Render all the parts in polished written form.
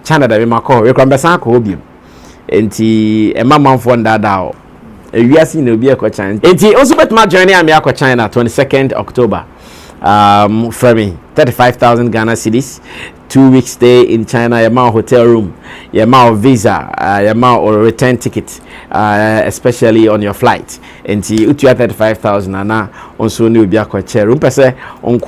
China da be makọ we kwamba san ko obiam enti e mamamfo ndada o ewiase na obi akọ China enti also betma journey am akọ China 22nd October for me 35,000 Ghana cedis 2 weeks stay in China, your hotel room, your visa, your return ticket, especially on your flight. And you 35,000 and now also new be a chair. Room per se on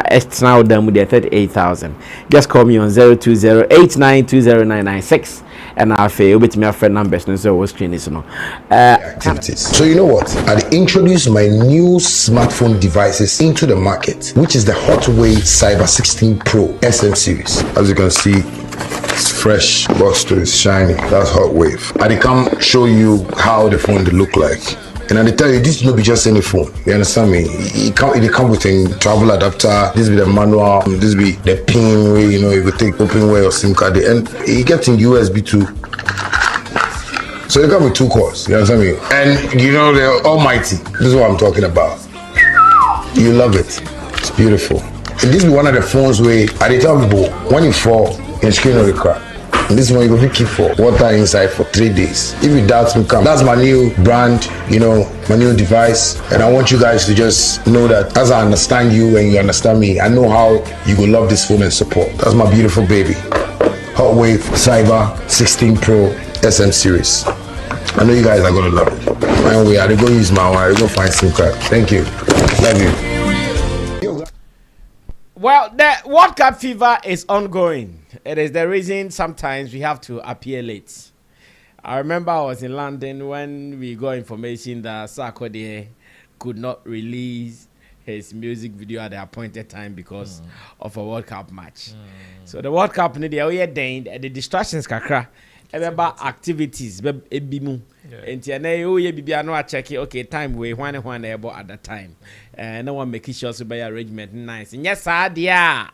extra them with 38,000. Just call me on 02089209996 and I'll fail with my friend numbers and so screen is no activities. So you know what? I introduced my new smartphone devices into the market, which is the Hotwave Cyber 16 Pro SM series. As you can see, it's fresh, box to is shiny. That's Hotwave. I come show you how the phone look like. And I tell you, this will not be just any phone. You understand me? It come with a travel adapter. This be the manual. This be the pin way. You know, you could take open way or SIM card. And it gets in USB too. So they come with 2 cores. You understand me? And you know they're almighty. This is what I'm talking about. You love it. It's beautiful. And this be one of the phones where I tell people when you fall, your screen will crack. And this one you go keep for water inside for 3 days. If you doubt me, come. That's my new brand, you know, my new device. And I want you guys to just know that as I understand you and you understand me, I know how you will love this phone and support. That's my beautiful baby. Hotwave Cyber 16 Pro SM series. I know you guys are gonna love it. Anyway, I go use my one. I go find SIM card. Thank you. Love you. Well, the World Cup fever is ongoing. It is the reason sometimes we have to appear late. I remember I was in London when we got information that Sarkodie could not release his music video at the appointed time because of a World Cup match. So the World Cup, the distractions kakra. About activities, ebimu. And I check it. Okay, time we one about at that time. No one make sure to buy arrangement nice. And yes, dear.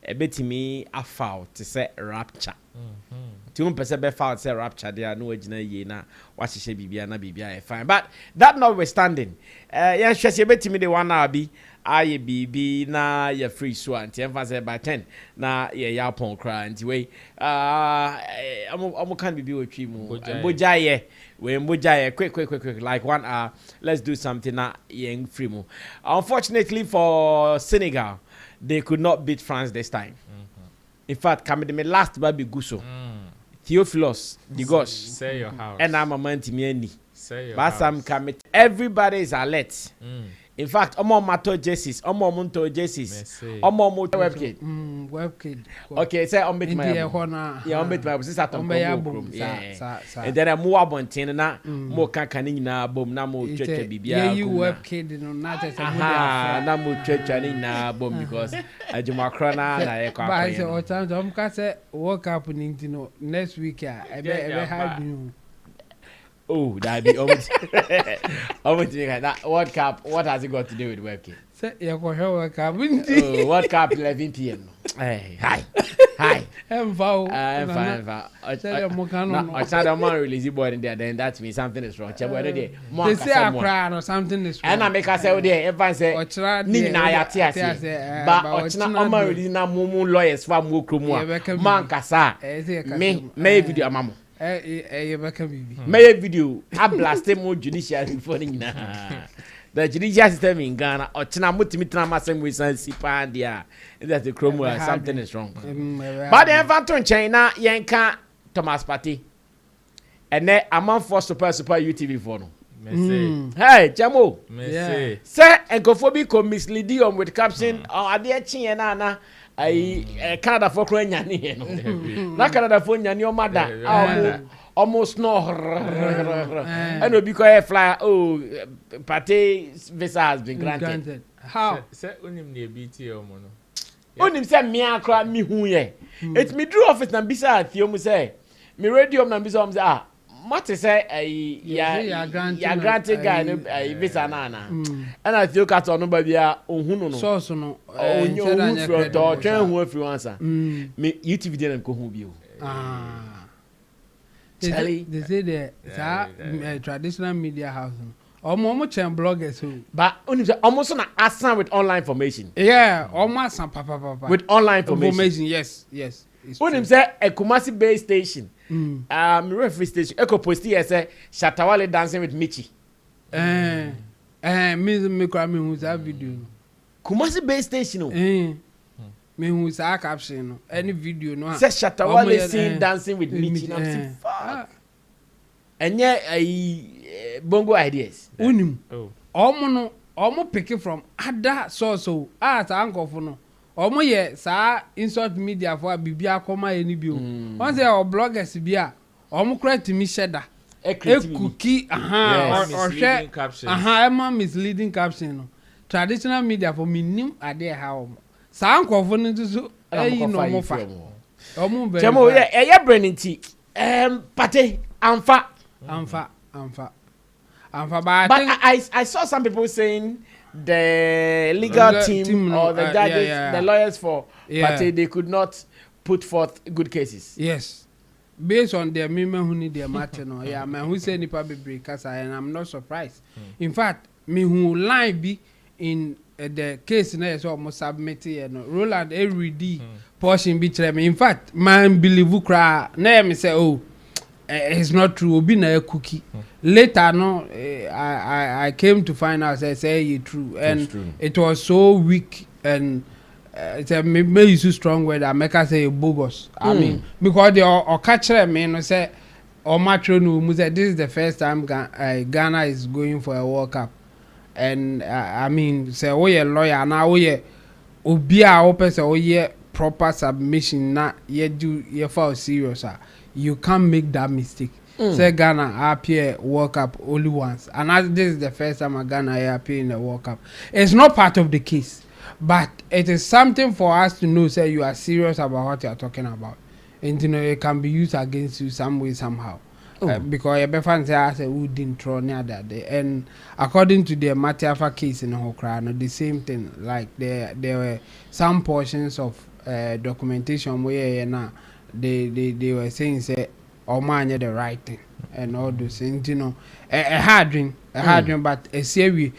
A bit me a foul to say rapture. 2% be foul say rapture. There no original yena. What she be na be fine. But that notwithstanding, yes, she bet me the 1 hour be. Aye BB na ya free swan. Tienfa by 10 na ya pon cry anyway. I'm can be with you. Bojaye. We Bojaye quick like 1 hour. Let's do something na yen free mo. Unfortunately for Senegal, they could not beat France this time. In fact, coming me last baby Guso. Theophilus, the gosh. Say your house. And I'm a man to me. Say your but house. some coming. Everybody is alert. In fact, omo mato jerseys, omo munto jerseys, omo mo webkid. Webkid. Okay, say on bit my. Yeah, on bit my. Since atom boom. Yeah. And then I move up on ten na mo kankani na boom na mo cheche bibia. Yeah, you webkid no na just. Aha, na mo cheche ni na boom because ajuma krona na e kwa. But I say all time, I'm can say World Cup ni no next week ya. Ebe have you. Oh, that be almost that World Cup. What has it got to do with webkit? Say you go here World Cup. Oh, World Cup 11 p.m. Hey, hi. I'm fine. I tell you, I tell the man release the boy in there. Then that means something is wrong. They say I cry or something is wrong. And I make us say, there. If I say, "Ni na ya tia tia," but I tell the man release na mumu lawyers for mu krumu. Man kasa. Me video mamo. My video, I blasted more judiciary for the judicial system in Ghana. Or China Mutimitra same with Sipandia. That's the chrome where something is wrong. But the Everton China, Yanka Thomas Partey. And then a month for super UTV for no. Hey, Jamo. Say, and go for be misleading with caption or dear Chiana. I Canada for Cranyani. Not Canada for your mother. Almost no. I know because fly. Oh, Partey visa has been granted. How? Say unim near BT or mono. Unim say me akra me hu ye. It's me drew office na bisa Theo say. Me radio na bisa say Mate say ya granted guy visa na. And I feel cat on nobody ohunu no. So no. Onyu from to twen hu afi answer. Me YouTube dey na ko hu bi o. They say the traditional media house. Almost bloggers who. But almost on asan with online information. Yeah, almost papa. With online information. Yes. When him say a Kumasi Bay station, referee station, Echo Posti say Shatta Wale dancing with Michi. Me cry me who's that video. Kumasi Bay station, no. Me who's a caption, no. Any video, no. Say Shatta Wale sing dancing with Michi. I'm fuck. And yeah, bongo ideas. Unim. Omo pick it from other source. As uncle for no. Omo ye sa insult media for bibia koma any bio. Once they are bloggers bia. Omo create me Shatta. A cookie, or share caption. Emma misleading caption. Traditional media for me nim ade how. Sa uncle for no so no more fa. Omo be. Chamo yeah branding tea. Partey Amfa. But I saw some people saying the legal team or the judges, the lawyers for Partey, they could not put forth good cases. Yes. Based on their women who need their matter, no, man, who say nipa be breakers, and I'm not surprised. In fact, me who line be in the case now is almost submitted, Roland every day portion be me. In fact, man believe who cry, me say, oh. It's not true. Obi na a cookie. Later, no, I came to find out. I say it's true, and true. It was so weak, and it's a maybe use too strong word. I make us say bogus. I mean, because they or catch them, no say, or matro no. Say this is the first time Ghana is going for a World Cup, and I mean, say oh yeah lawyer now oh yeah, obi a open say oh yeah proper submission na ye do ye for serious. You can't make that mistake. Say Ghana appear World Cup only once, and this is the first time Ghana appear in the World Cup. It's not part of the case, but it is something for us to know. Say you are serious about what you are talking about, and you know it can be used against you some way somehow. Because your fans say I say who didn't throw near that day, and according to the Matiafa case in Hokrano, the same thing. Like there were some portions of documentation where now. They were saying say oh man the right thing and all those things, you know, a hard dream, but a series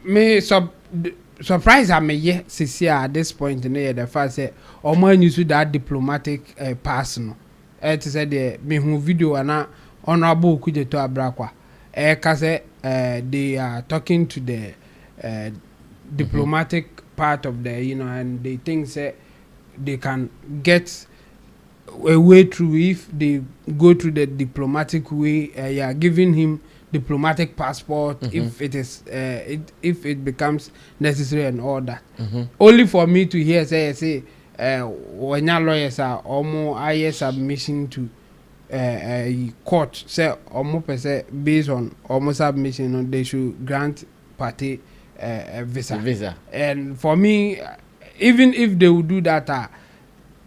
me surprise I may see at this point in the fact say oh man you should that diplomatic person it said the me who video and honorable could to abrakwa cause they are talking to the diplomatic part of the, you know, and they think say they can get a way through if they go through the diplomatic way. Giving him diplomatic passport if it is if it becomes necessary and all that. Only for me to hear say when your lawyers are almost higher submission to a court say almost based on almost submission they should grant Partey visa. And for me, even if they would do that.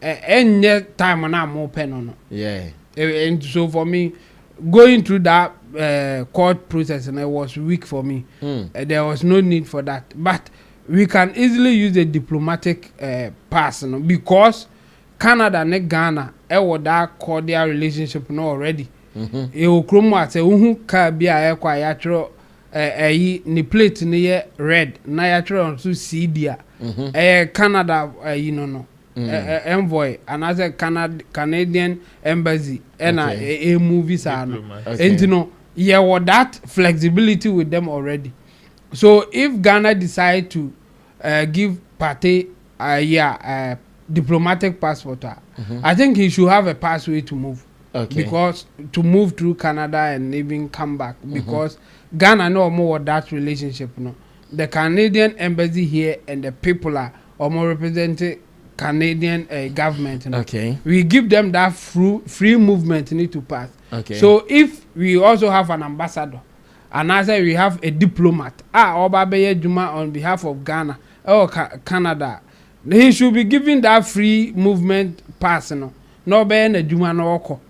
Any time when I'm open on and so for me going through that court process and it was weak for me. There was no need for that, but we can easily use a diplomatic person because Canada and Ghana was that cordial relationship no already. Will come out say who can be a quite ni plate ni red na yatro on to see dia Canada you know envoy and as a Canadian embassy and a movie and you know what that flexibility with them already. So if Ghana decide to give Partey diplomatic passport, I think he should have a pathway to move. Because to move through Canada and even come back because Ghana no more that relationship. No, the Canadian embassy here and the people are more representing Canadian government. You know? We give them that free movement need to pass. So if we also have an ambassador, and as we have a diplomat, Obabeye Juma on behalf of Ghana or Canada, he should be given that free movement pass. No be na Juma no oko.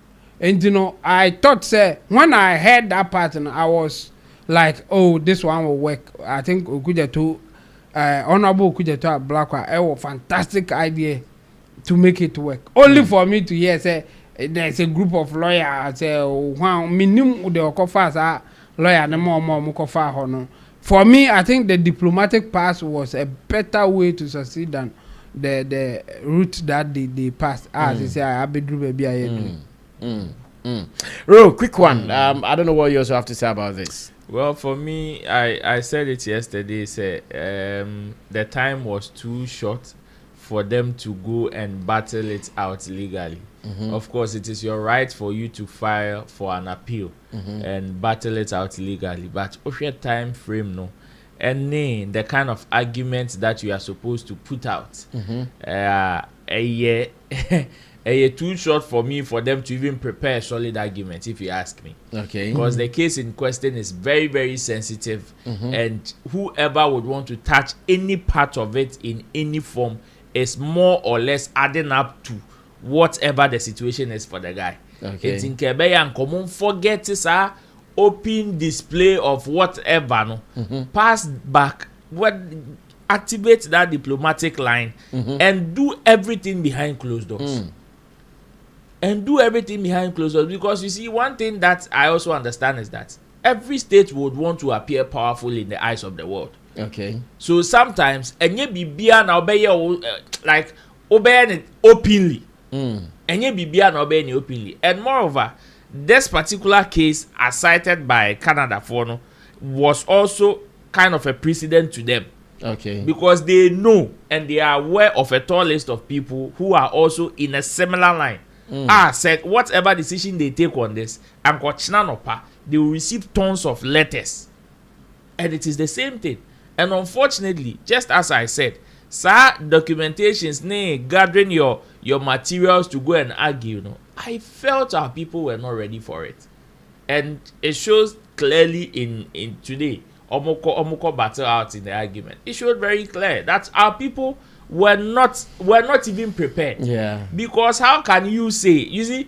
And you know, I thought say when I heard that pattern, I was like, oh, this one will work. I think Okujeto, Honorable Okujeto Blackwa, it was a fantastic idea to make it work. Only for me to hear say there's a group of lawyers say, wow, minimum the Okofas lawyer no more Mukofa hono. For me, I think the diplomatic pass was a better way to succeed than the route that they passed. As they say, I be do baby I Ro, quick one. I don't know what you also have to say about this. Well, for me, I said it yesterday. Say the time was too short for them to go and battle it out legally. Of course, it is your right for you to file for an appeal and battle it out legally. But of your time frame, no, and the kind of arguments that you are supposed to put out, a year too short for me for them to even prepare a solid argument, if you ask me. Okay. Because the case in question is very, very sensitive, and whoever would want to touch any part of it in any form is more or less adding up to whatever the situation is for the guy. Okay. It's in Quebec and common forget this open display of whatever no pass back what activate that diplomatic line and do everything behind closed doors. And do everything behind closed doors, because you see, one thing that I also understand is that every state would want to appear powerful in the eyes of the world. Okay. So sometimes enye bibia na obey like obey openly. Enye bibia na obey openly. And moreover, this particular case as cited by Canada for no was also kind of a precedent to them. Okay. Because they know and they are aware of a tall list of people who are also in a similar line. Said whatever decision they take on this, and they will receive tons of letters. And it is the same thing. And unfortunately, just as I said, documentations, gathering your materials to go and argue, I felt our people were not ready for it. And it shows clearly in today, Omoko battle out in the argument. It showed very clear that our people were not even prepared. Yeah. Because how can you say okay,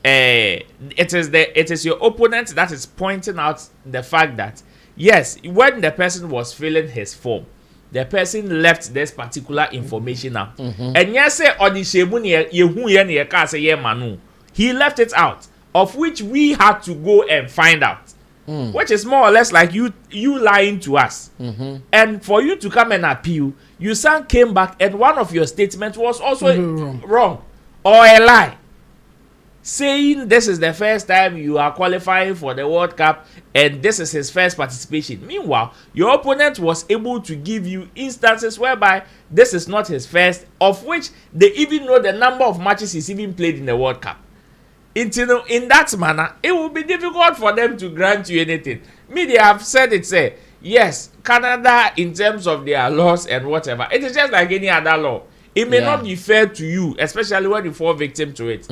it is your opponent that is pointing out the fact that yes, when the person was filling his form, the person left this particular information out. And yes, he left it out, of which we had to go and find out. Which is more or less like you lying to us. And for you to come and appeal, you came back and one of your statements was also wrong or a lie, saying this is the first time you are qualifying for the World Cup and this is his first participation. Meanwhile, your opponent was able to give you instances whereby this is not his first, of which they even know the number of matches he's even played in the World Cup. In that manner, it will be difficult for them to grant you anything. They have said it, say, yes, Canada, in terms of their laws and whatever, it is just like any other law. It may not be fair to you, especially when you fall victim to it.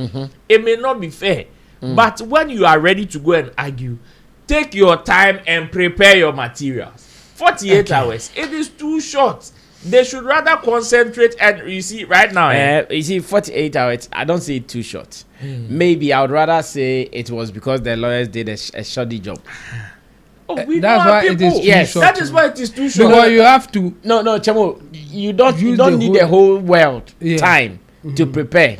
It may not be fair. But when you are ready to go and argue, take your time and prepare your materials. 48 hours, it is too short. They should rather concentrate, and you see right now. 48 hours. I don't see it too short. Maybe I would rather say it was because the lawyers did a shoddy job. That's why it is too short. That is why it is too short. Because you have to. No, Chamo, you don't need the whole world time to prepare.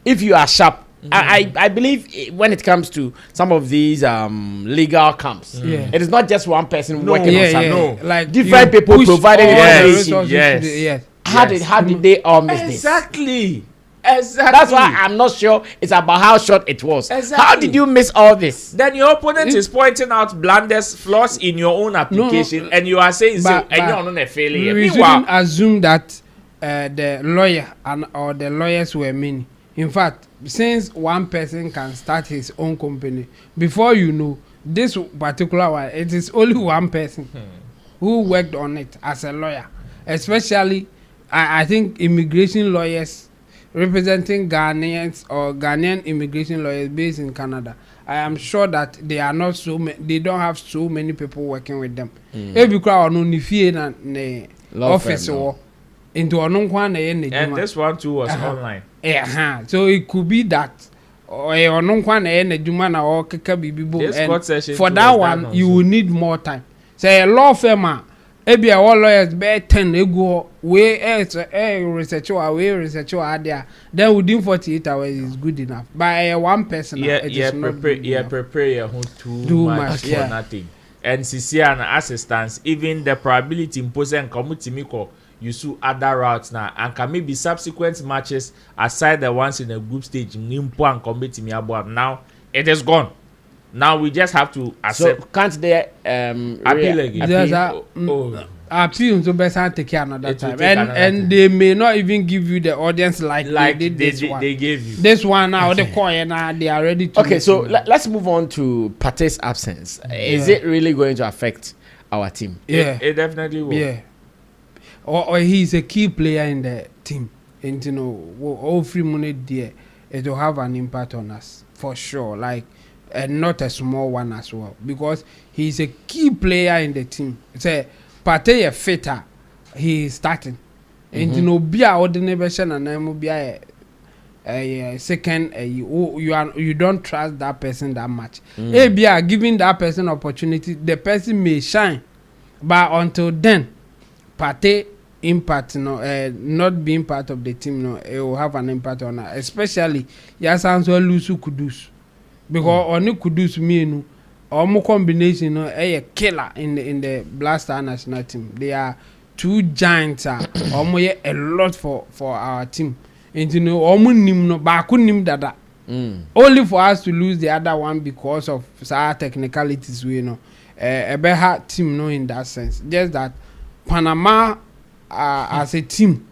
If you are sharp. I believe when it comes to some of these legal camps, it is not just one person working on something. No. Like different people providing information. Yes. How did they all miss this? Exactly. That's why I'm not sure it's about how short it was. Exactly. How did you miss all this? Then your opponent is pointing out blunders, flaws in your own application, and you are saying and you're not a failure. We shouldn't assume that the lawyer or the lawyers were many. In fact, since one person can start his own company, before you know, this particular one, it is only one person who worked on it as a lawyer. Especially, I think immigration lawyers representing Ghanaians or Ghanaian immigration lawyers based in Canada. I am sure that they are not they don't have so many people working with them. Every crowd on the office or into and this one too was online. So it could be that or court session for that one you will need more time. Say a law firm maybe all lawyers be 10 ego we research or there, then within 48 hours is good enough. By one person prepare your whole too much for nothing. And CCN assistance, even the probability imposing committee you see other routes now, and can maybe subsequent matches aside the ones in the group stage, Nimpo and Committee Miabo, now it is gone. Now we just have to accept. So can't they appeal again? Appeal to best take care another time, and they may not even give you the audience like they did this one. They gave you this one now. The coin now they are ready to. Okay, so let's move on to Partey's absence. Is it really going to affect our team? Yeah, it definitely will. Yeah, or he's a key player in the team, and you know, all free money there, it will have an impact on us for sure. Like, and not a small one as well, because he's a key player in the team. It's a Partey a fitter, he is starting. And you know, be a ordinary version and then be a second. You don't trust that person that much. Be giving that person opportunity, the person may shine, but until then, Partey impact, not being part of the team, it will have an impact on us. Especially, Yasan's well Lusu Kudus, because only Kudus me Omo combination, a killer in the Blaster national team. They are two giants. Omo a lot for our team. And you know, omo nim no, but I couldn't nim that. Only for us to lose the other one because of our technicalities. We know a better team, no, in that sense. Just that Panama as a team,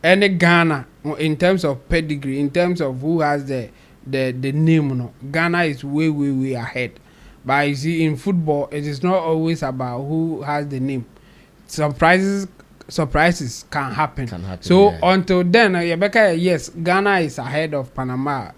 and Ghana in terms of pedigree, in terms of who has the name, no, Ghana is way ahead. But you see, in football, it is not always about who has the name. Surprises can happen. So until then, yes, Ghana is ahead of Panama.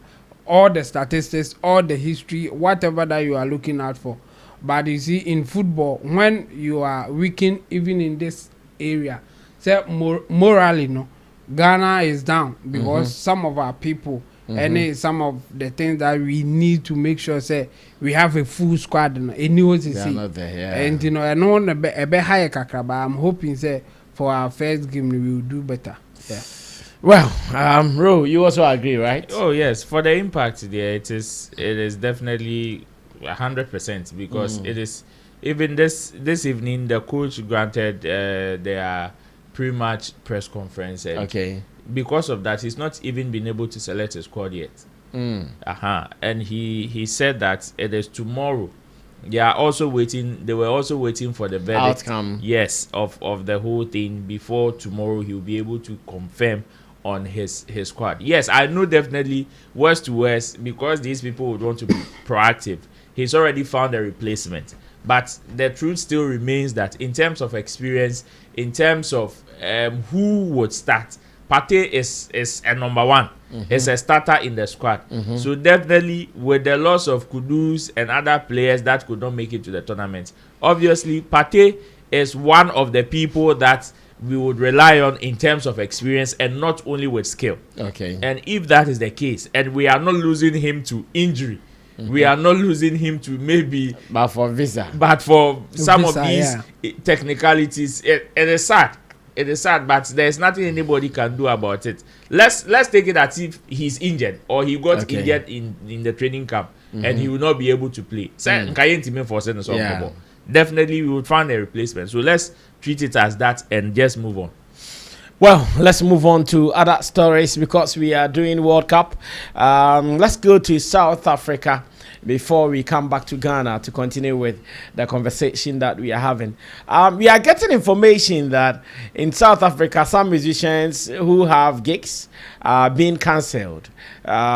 All the statistics, all the history, whatever that you are looking out for. But you see, in football, when you are weakened, even in this area, say morally, no, Ghana is down because some of our people. And some of the things that we need to make sure say we have a full squad and and you know I know a bit higher kakra, but I'm hoping say for our first game we will do better. Yeah. Well, Ro, you also agree, right? Oh yes, for the impact there, it is definitely 100% because it is even this evening the coach granted their pre-match press conference. And because of that, he's not even been able to select a squad yet. And he said that it is tomorrow. They were also waiting for the verdict. Outcome. Yes, of the whole thing before tomorrow he'll be able to confirm on his squad. Yes, I know definitely worst to worst, because these people would want to be proactive. He's already found a replacement. But the truth still remains that in terms of experience, in terms of who would start, Partey is a number one. Is a starter in the squad. So definitely with the loss of Kudus and other players that could not make it to the tournament, obviously Partey is one of the people that we would rely on in terms of experience and not only with skill. And if that is the case, and we are not losing him to injury, we are not losing him to maybe but for visa, but for some of these technicalities, it is sad. It is sad, but there's nothing anybody can do about it. Let's take it as if he's injured or he got injured in the training camp and he will not be able to play. Definitely we would find a replacement. So let's treat it as that and just move on. Well, let's move on to other stories because we are doing World Cup. Let's go to South Africa before we come back to Ghana to continue with the conversation that we are having. We are getting information that in South Africa, some musicians who have gigs are being cancelled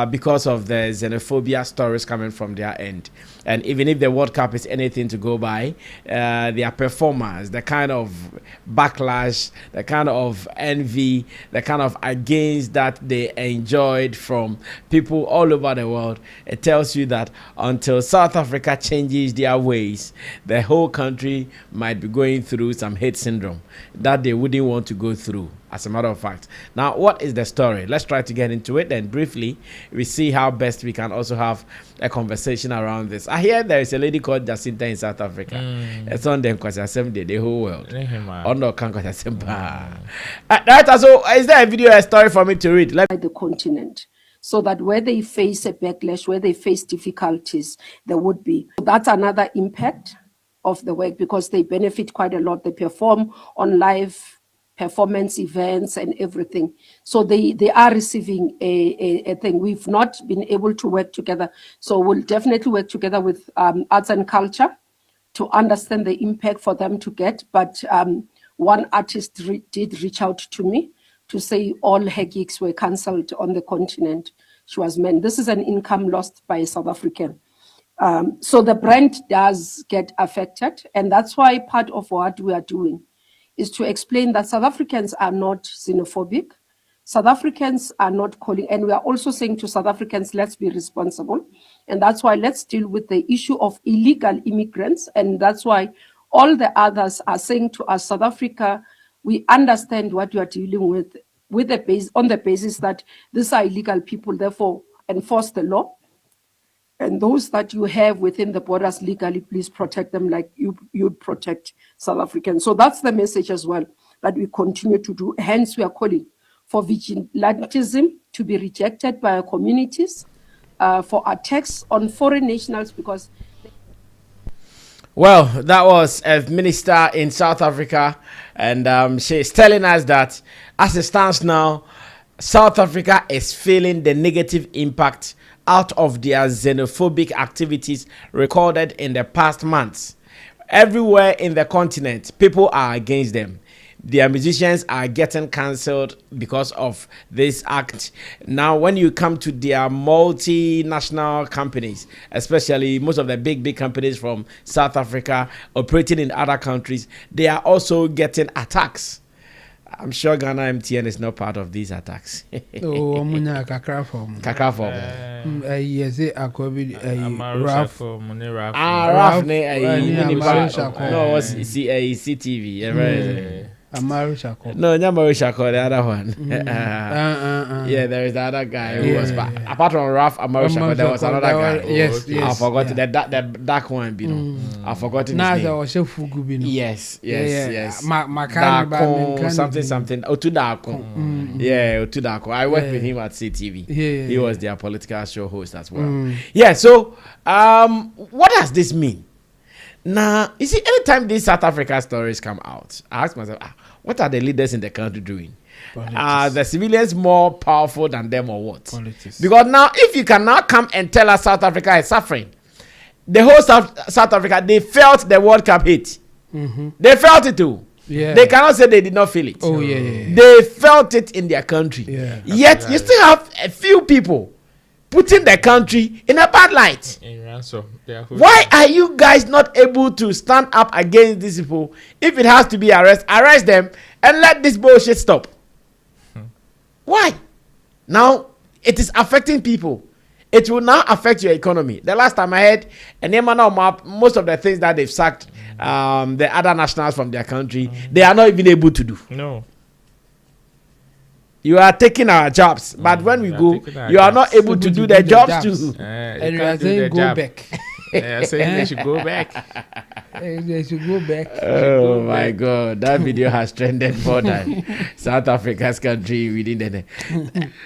because of the xenophobia stories coming from their end. And even if the World Cup is anything to go by, their performance, the kind of backlash, the kind of envy, the kind of against that they enjoyed from people all over the world, it tells you that until South Africa changes their ways, the whole country might be going through some hate syndrome that they wouldn't want to go through, as a matter of fact. Now, what is the story? Let's try to get into it, and briefly, we see how best we can also have a conversation around this. I hear there is a lady called Jacinta in South Africa. It's on them because the whole world. Oh no, can't so is there a video, a story for me to read? The continent, so that where they face a backlash, where they face difficulties, there would be. That's another impact of the work because they benefit quite a lot. They perform on live performance events and everything. So they are receiving a thing. We've not been able to work together. So we'll definitely work together with arts and culture to understand the impact for them to get. But one artist did reach out to me to say all her gigs were cancelled on the continent. She was meant. This is an income lost by a South African. So the brand does get affected. And that's why part of what we are doing is to explain that South Africans are not xenophobic. South Africans are not calling, and we are also saying to South Africans, let's be responsible. And that's why let's deal with the issue of illegal immigrants. And that's why all the others are saying to us, South Africa, we understand what you are dealing with on the basis that these are illegal people, therefore enforce the law. And those that you have within the borders legally, please protect them like you'd protect South Africans. So that's the message as well that we continue to do. Hence, we are calling for vigilantism to be rejected by our communities, for attacks on foreign nationals because... Well, that was a minister in South Africa, and she's telling us that as it stands now, South Africa is feeling the negative impact out of their xenophobic activities recorded in the past months. Everywhere in the continent, people are against them. Their musicians are getting cancelled because of this act. Now, when you come to their multinational companies, especially most of the big companies from South Africa operating in other countries, they are also getting attacks. I'm sure Ghana MTN is not part of these attacks. Oh, Muna Kakra form. Kakra form. Yes, Akobi, Raf. Raf, no, was CTV. Amaru Shako. No, Amaru Shako, the other one. Yeah, there is the other guy who was back. Apart from Raf, Amaru Shako, there was another guy. Yes. I forgot the dark one, you know. I forgot his name. Yes. Something. Otudako. Yeah, Otudako. I worked with him at CTV. He was their political show host as well. Yeah, so what does this mean? Now, you see, anytime these South Africa stories come out, I ask myself, what are the leaders in the country doing? Are the civilians more powerful than them or what? Politics. Because now, if you can now come and tell us South Africa is suffering, the whole South Africa, they felt the World Cup hit. They felt it too. Yeah. They cannot say they did not feel it. Oh, yeah. They felt it in their country. Yeah. Yet, you still have a few people putting the country in a bad light. Why are you guys not able to stand up against these people? If it has to be arrest them and let this bullshit stop. Why? Now it is affecting people. It will now affect your economy. The last time I heard, most of the things that they've sacked the other nationals from their country, they are not even able to do. No. You are taking our jobs, but when we go, you are not able to do the jobs too. And you are saying go back. I'm saying they should go back. They should go back. Oh my God, that video has trended more than South Africa's country within the.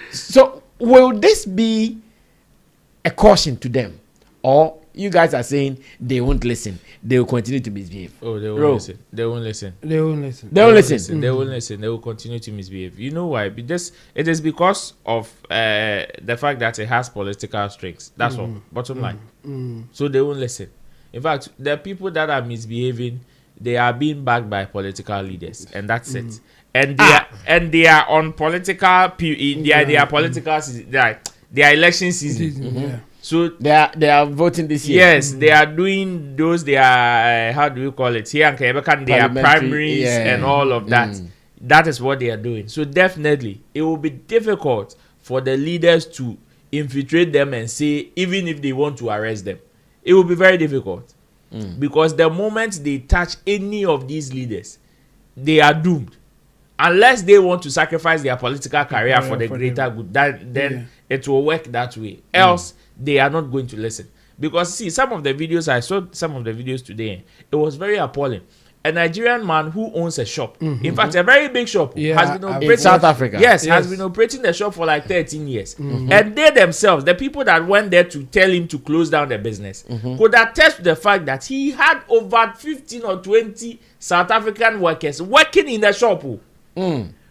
So, will this be a caution to them, or you guys are saying they won't listen? They will continue to misbehave. Oh, they won't listen. They won't listen. They won't listen. They won't listen. They will continue to misbehave. You know why? It is because of the fact that it has political strings. That's all. Bottom line. So they won't listen. In fact, the people that are misbehaving, they are being backed by political leaders, and that's it. And they are on political. Their political season, their election season. So they are voting this year. Yes, they are doing those. They are how do you call it? Here and they are primaries and all of that. That is what they are doing. So definitely, it will be difficult for the leaders to infiltrate them and say, even if they want to arrest them, it will be very difficult because the moment they touch any of these leaders, they are doomed. Unless they want to sacrifice their political career for the greater good, then it will work that way. Else, they are not going to listen. Because see, some of the videos, I saw some of the videos today, it was very appalling. A Nigerian man who owns a shop, in fact, a very big shop, has been operating in South Africa. Yes, has been operating the shop for like 13 years. And they themselves, the people that went there to tell him to close down the business, could attest to the fact that he had over 15 or 20 South African workers working in the shop.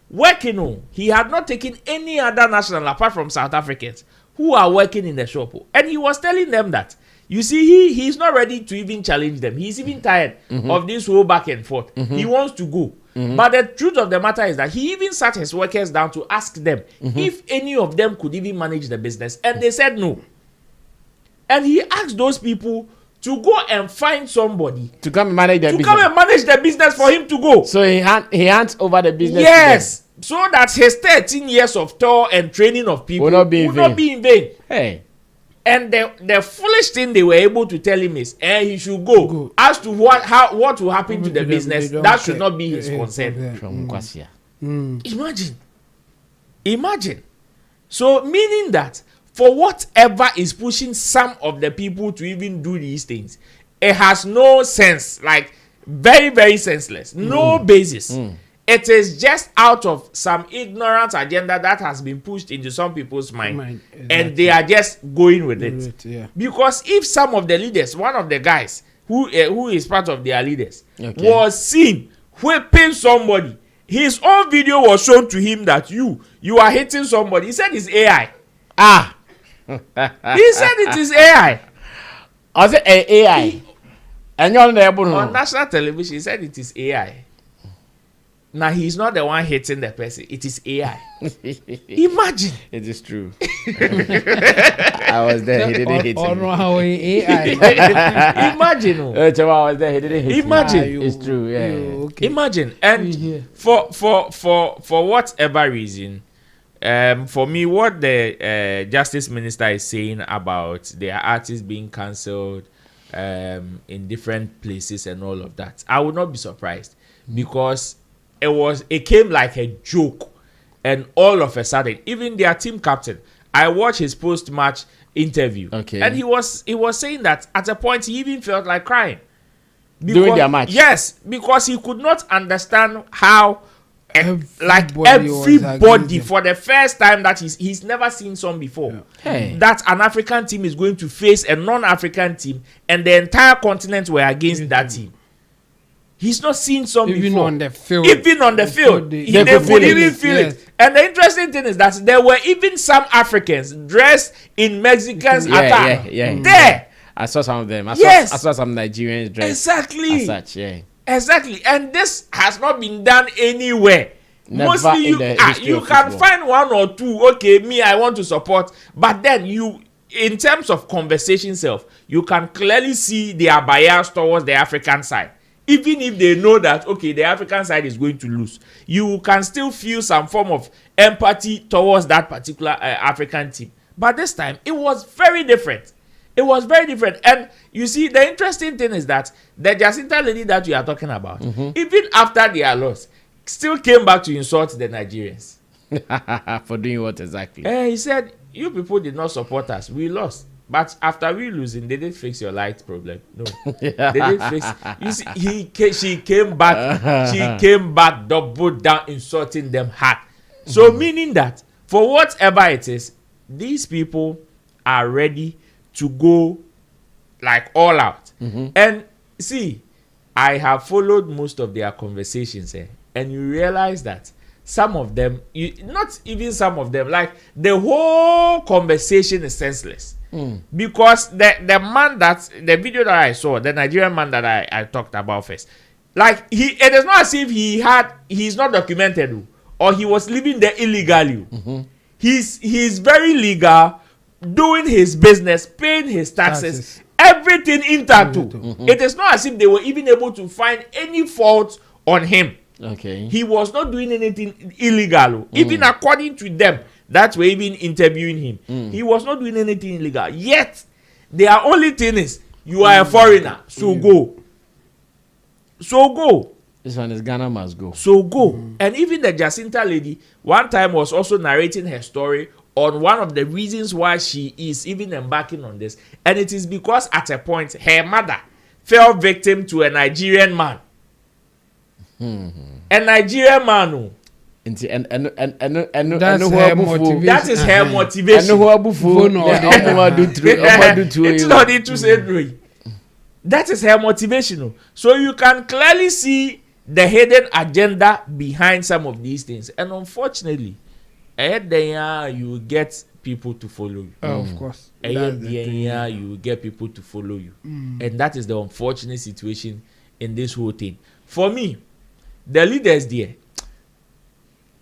Working, he had not taken any other national apart from South Africans who are working in the shop. And he was telling them that, you see, he's not ready to even challenge them. He's even tired of this whole back and forth. He wants to go. But the truth of the matter is that he even sat his workers down to ask them if any of them could even manage the business. And they said no. And he asked those people to go and find somebody to come and manage the business. Come and manage the business for him to go. So he hands over the business. Yes. So that his 13 years of toil and training of people will not be in vain. Hey. And the foolish thing they were able to tell him is, he should go. As to what will happen to the business, that should not be his concern. From Kwasia. Imagine. So meaning that for whatever is pushing some of the people to even do these things, it has no sense, like very, very senseless, no basis. It is just out of some ignorant agenda that has been pushed into some people's mind, and they are just going with it. Because if some of the leaders, one of the guys who is part of their leaders, was seen whipping somebody, his own video was shown to him that you are hitting somebody. He said it's AI. He said it is AI. I said AI. And you're on national television, he said it is AI. Now he's not the one hitting the person. It is AI. Imagine. It is true. I was there. He didn't hit me. Imagine. I was there. He didn't hit me. Imagine. It's true. Yeah. Okay. Imagine. And for whatever reason, for me, what the Justice Minister is saying about their artists being cancelled in different places and all of that, I would not be surprised, because it came like a joke, and all of a sudden, even their team captain, I watched his post-match interview, and he was saying that at a point he even felt like crying during their match. Yes, because he could not understand how everybody for the first time that he's never seen some before, that an African team is going to face a non-African team, and the entire continent were against that team. He's not seen some even before. on the field. Even on the field. They could even feel it. And the interesting thing is that there were even some Africans dressed in Mexicans attire. There. I saw some of them. I saw some Nigerians dressed exactly as such. Exactly. And this has not been done anywhere. Never. Mostly you can find one or two. Okay, me, I want to support. But then in terms of conversation self, you can clearly see their bias towards the African side. Even if they know that, okay, the African side is going to lose, you can still feel some form of empathy towards that particular African team. But this time, it was very different. It was very different. And you see, the interesting thing is that the Jacinta lady that you are talking about, even after their loss, still came back to insult the Nigerians. For doing what exactly? He said, you people did not support us. We lost. But after we losing, they didn't fix your light problem. No, they didn't fix. You see, she came back. She came back, doubled down, insulting them hard. So meaning that for whatever it is, these people are ready to go like all out. And see, I have followed most of their conversations, and you realize that some of them, not even some of them, like the whole conversation is senseless. Because the video that I saw, the Nigerian man that I talked about first, like it is not as if he's not documented or he was living there illegally. He's very legal, doing his business, paying his taxes, everything intact. It is not as if they were even able to find any fault on him. He was not doing anything illegal, even according to them that were even interviewing him. He was not doing anything illegal. Yet their only thing is, you are a foreigner, so go. This one is Ghana must go. So go. And even the Jacinta lady one time was also narrating her story on one of the reasons why she is even embarking on this. And it is because at a point her mother fell victim to a Nigerian man. A Nigerian man. That is her motivation. That is her motivation. So you can clearly see the hidden agenda behind some of these things. And unfortunately, you get people to follow you. Of course. You get people to follow you. And that is the unfortunate situation in this whole thing. For me, the leaders there,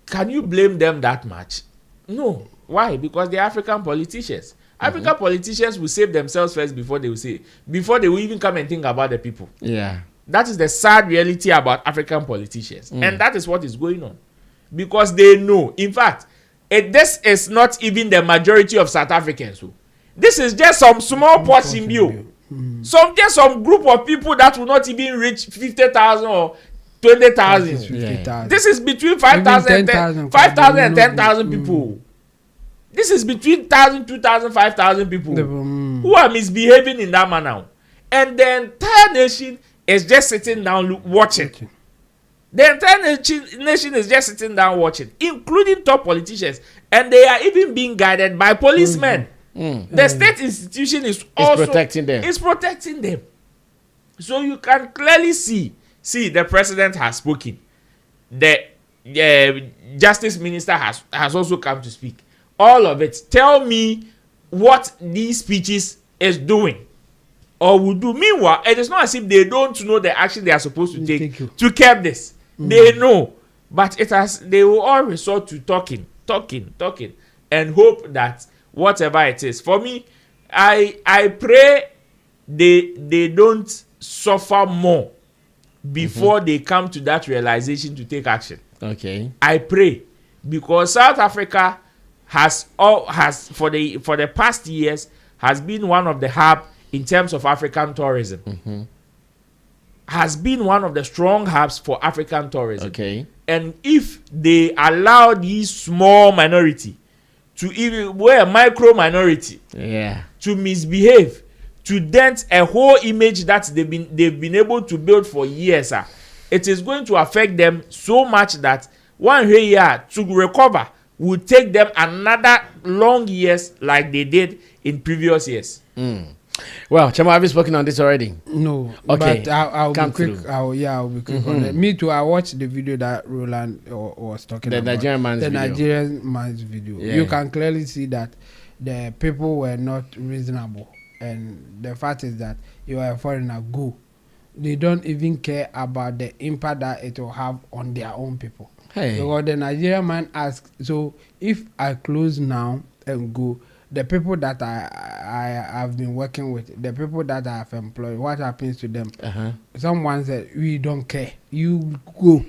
can you blame them that much? No. Why? Because they're African politicians. African politicians will save themselves first before they will even come and think about the people. Yeah. That is the sad reality about African politicians. And that is what is going on. Because they know. In fact, this is not even the majority of South Africans. This is just some small portion view. Some group of people that will not even reach 50,000 or 20,000. This is between 5,000 and 10,000 people. This is between 1,000, 2,000, 5,000 people who are misbehaving in that manner. And the entire nation is just sitting down watching. The entire nation is just sitting down watching, including top politicians. And they are even being guided by policemen. The state institution is also protecting them. It's protecting them. So you can clearly see the president has spoken. The justice minister has also come to speak. All of it. Tell me what these speeches is doing or will do. Meanwhile, it is not as if they don't know the action they are supposed to take to curb this. They know, but they will all resort to talking, and hope that whatever it is. For me, I pray they don't suffer more before they come to that realization to take action. Okay. I pray, because South Africa has for the past years has been one of the hub in terms of African tourism. Has been one of the strong hubs for African tourism. Okay. And if they allow these small minority to even a micro minority to misbehave, to dent a whole image that they've been able to build for years, it is going to affect them so much that one year to recover will take them another long years like they did in previous years. Well, Chama, have you spoken on this already? No. Okay. But I'll be quick. I'll be quick on it. Me too. I watched the video that Roland was talking about. The Nigerian man's video. Yeah. You can clearly see that the people were not reasonable. And the fact is that you are a foreigner, go. They don't even care about the impact that it will have on their own people. Hey. Because the Nigerian man asked, so if I close now and go, the people that I have been working with, the people that I have employed, what happens to them? Someone said, we don't care. You go.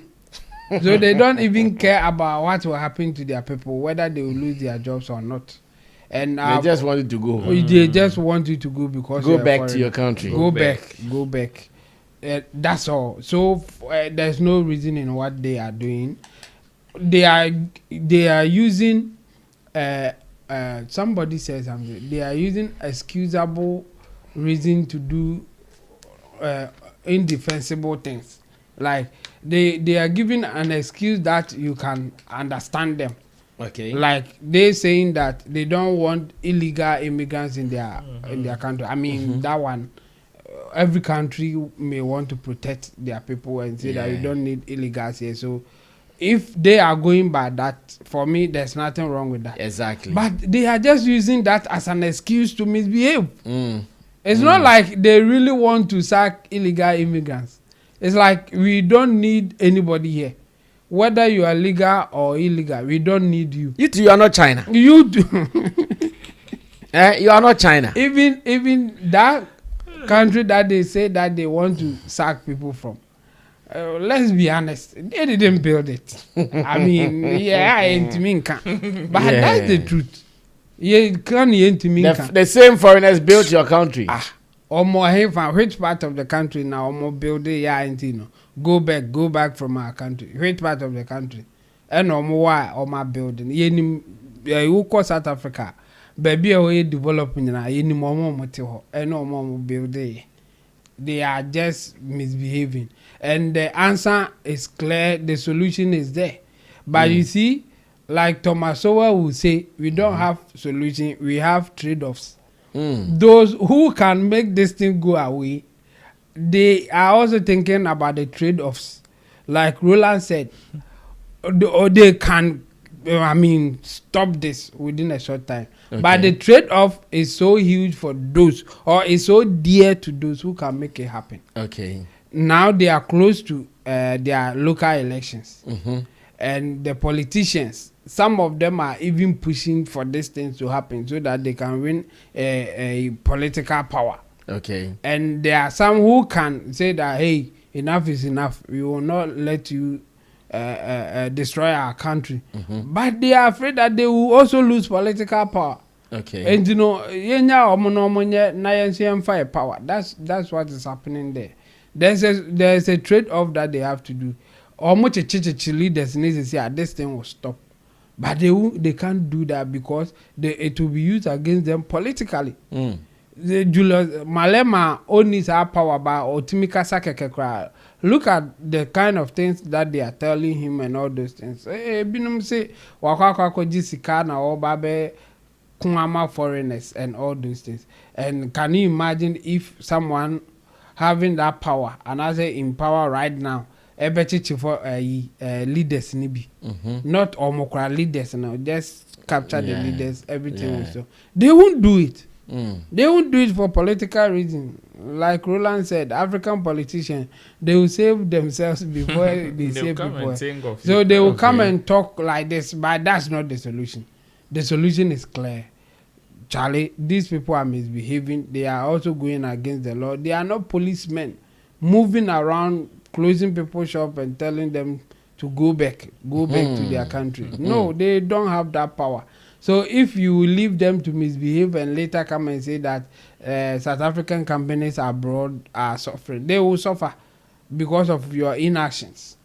So they don't even care about what will happen to their people, whether they will lose their jobs or not. And they just wanted to go. They just want you to go because go back to your country. Go back. That's all. So there's no reason in what they are doing. They are using. Somebody says something. They are using excusable reason to do indefensible things. Like they are giving an excuse that you can understand them. Okay. Like they saying that they don't want illegal immigrants in their country. I mean that one. Every country may want to protect their people and say that you don't need illegals here. So if they are going by that, for me, there's nothing wrong with that. Exactly. But they are just using that as an excuse to misbehave. It's not like they really want to sack illegal immigrants. It's like we don't need anybody here. Whether you are legal or illegal, we don't need you. You two, you are not China. You do. You are not China. Even that country that they say that they want to sack people from. Let's be honest, they didn't build it. I mean, but that's the truth. The same foreigners built your country. Which part of the country now? Build it, go back from our country. Which part of the country? And why building? You call South Africa. Baby, away developing na any more and no more building. They are just misbehaving, and the answer is clear. The solution is there, but you see, like Thomas Sowell will say, we don't have solution. We have trade-offs. Those who can make this thing go away, they are also thinking about the trade-offs. like Roland said, or they can, stop this within a short time. Okay. But the trade-off is so huge for those, or is so dear to those who can make it happen. Okay. Now they are close to their local elections, and the politicians, some of them are even pushing for these things to happen so that they can win a political power. Okay. And there are some who can say that, hey, enough is enough. We will not let you destroy our country. But they are afraid that they will also lose political power. Okay. And power. That's what is happening there. There's a trade-off that they have to do. Almost a leaders need to say this thing will stop. But they can't do that because it will be used against them politically. Julius Malema owns our power by Otimika Sakekekra. Look at the kind of things that they are telling him and all those things. Binum say Wakako Jisikana or Babe Kumama foreigners and all those things. And can you imagine if someone having that power and as in power right now, for leaders nibi, not omokra leaders now, just capture the leaders, everything. So they won't do it. They won't do it for political reasons. Like Roland said, African politicians, they will save themselves before they save people. So they will come and talk like this, but that's not the solution. The solution is clear. Charlie, these people are misbehaving. They are also going against the law. They are not policemen moving around, closing people's shop and telling them to go back to their country. No, they don't have that power. So if you leave them to misbehave and later come and say that South African companies abroad are suffering, they will suffer because of your inactions.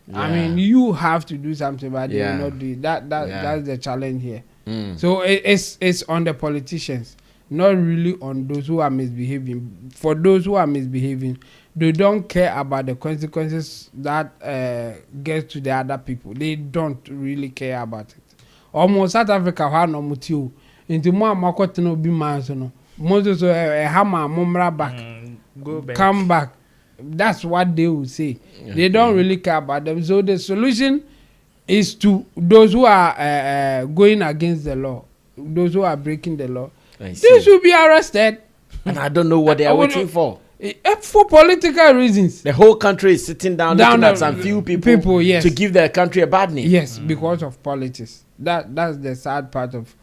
Yeah. I mean, you have to do something, but they will not do it. That's the challenge here. So it's on the politicians, not really on those who are misbehaving. For those who are misbehaving, they don't care about the consequences that get to the other people. They don't really care about it. Almost South Africa ha no mutio into mo amakote no bi manso no Moses hammer mumra back, go back, come back. That's what they will say. Okay. They don't really care about them. So the solution is to those who are going against the law, those who are breaking the law, they should be arrested. And I don't know what they are waiting for. For political reasons. The whole country is sitting down looking at some few people yes, to give their country a bad name. Yes, because of politics. That's the sad part of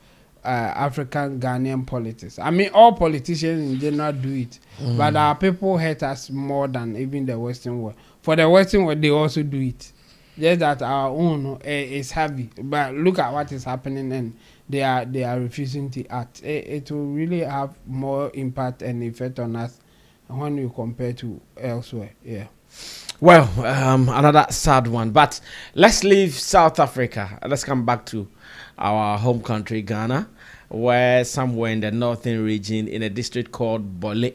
African Ghanaian politics. I mean, all politicians in general do it, but our people hate us more than even the Western world. For the Western world, they also do it. Just that our own is heavy. But look at what is happening, and they are refusing to act. It will really have more impact and effect on us when you compare to elsewhere. Yeah. Well, another sad one. But let's leave South Africa. Let's come back to our home country, Ghana, where somewhere in the northern region, in a district called Bole,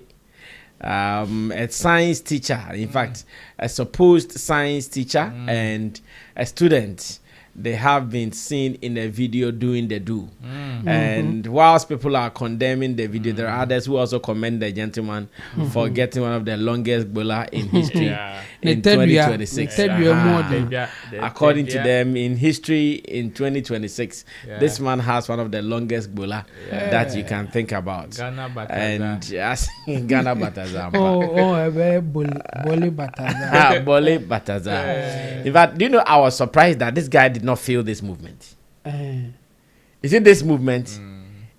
a science teacher, in fact, a supposed science teacher and a student, they have been seen in a video doing the do. And whilst people are condemning the video, there are others who also commend the gentleman for getting one of the longest bowler in history in 2026. According to them, in history in 2026, this man has one of the longest bowler that you can think about. Ghana Batazar. And yes, Ghana Batazar. Bole Batazar. Bole Batazar. In fact, do you know, I was surprised that this guy did not feel this movement. Is it this movement?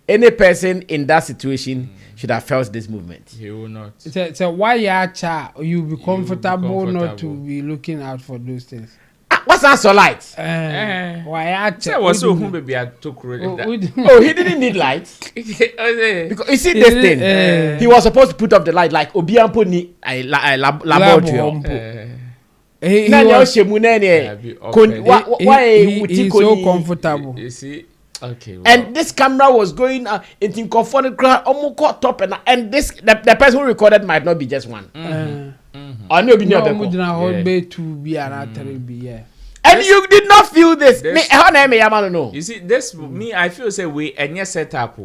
Any person in that situation should have felt this movement. He will not. So why you be comfortable not to be looking out for those things? What's that so light? Why was so whom baby I took really oh, he didn't need light. Because you see this thing, he was supposed to put up the light like Obiampo ni laboratory. He's so comfortable. You see, okay. Well. And this camera was going in confounded crowd, almost caught top, and this the person who recorded might not be just one. I know be and you did not feel this. You see, this me, I feel say we and yes set up,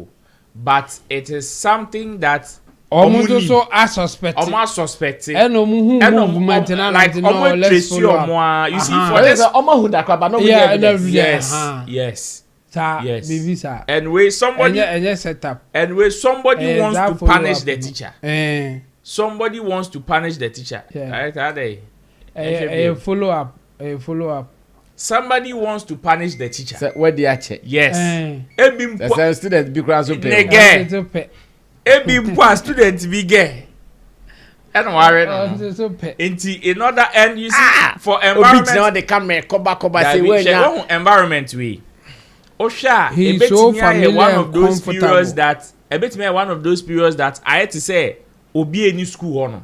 but it is something that Omo so are suspect. Omo suspect. And omo movement na like omo trace you omo. You see for this omo who that but no yes. Yes. Baby sir. And where somebody set up. And where somebody wants to punish the teacher. Somebody wants to punish the teacher. Right? Are they? A follow up. Somebody wants to punish the teacher. So, where the check? Yes. The student be class open. Student be gay. And worry. In order and you see for environment. Now they come cover say where environment we. Osha, he's so familiar one of those periods that a bit me one of those periods that I had to say obi any school honor.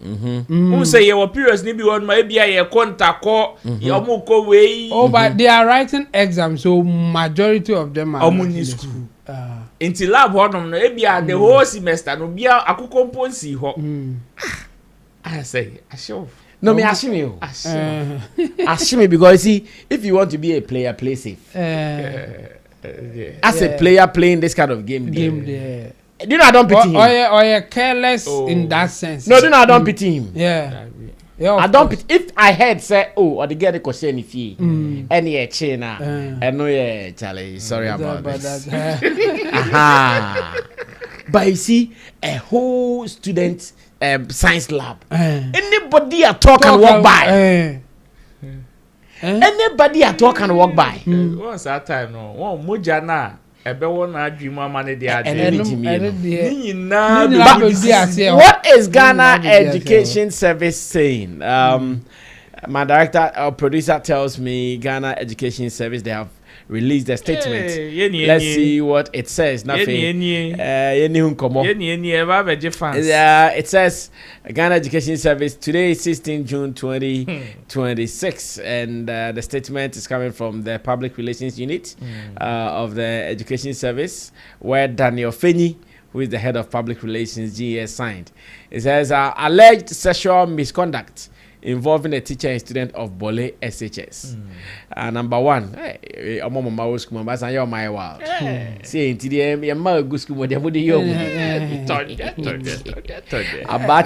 Who say your periods ni be one maybe a contact call your muko way. Oh, but they are writing exams, so majority of them are in school. Until lab honor no maybe the whole semester no be a componsi ho. I say, I show. No, me assume you. Assume because see, if you want to be a player, play safe. As a player playing this kind of game there. Do you know I don't pity him? Or you're careless in that sense. No, do you know I don't pity him? Yeah. I don't pity. If I had said, oh, or the girl the question if he any china, I know yeah, Charlie. Sorry about this. But you see, a whole student science lab. Anybody at all can walk by. Anybody at all can walk by. What's that time? No, one mojana. What is Ghana Education Service saying? My director or producer tells me Ghana Education Service, they have released a statement. Let's see what it says. Nothing. It says Ghana Education Service today is 16 June 2026, and the statement is coming from the Public Relations Unit of the Education Service, where Daniel Feni, who is the head of Public Relations, GES, signed. It says alleged sexual misconduct involving a teacher and student of Bole SHS. Number one, hey, mama school, but I my wild. See, your mother good school, what would you about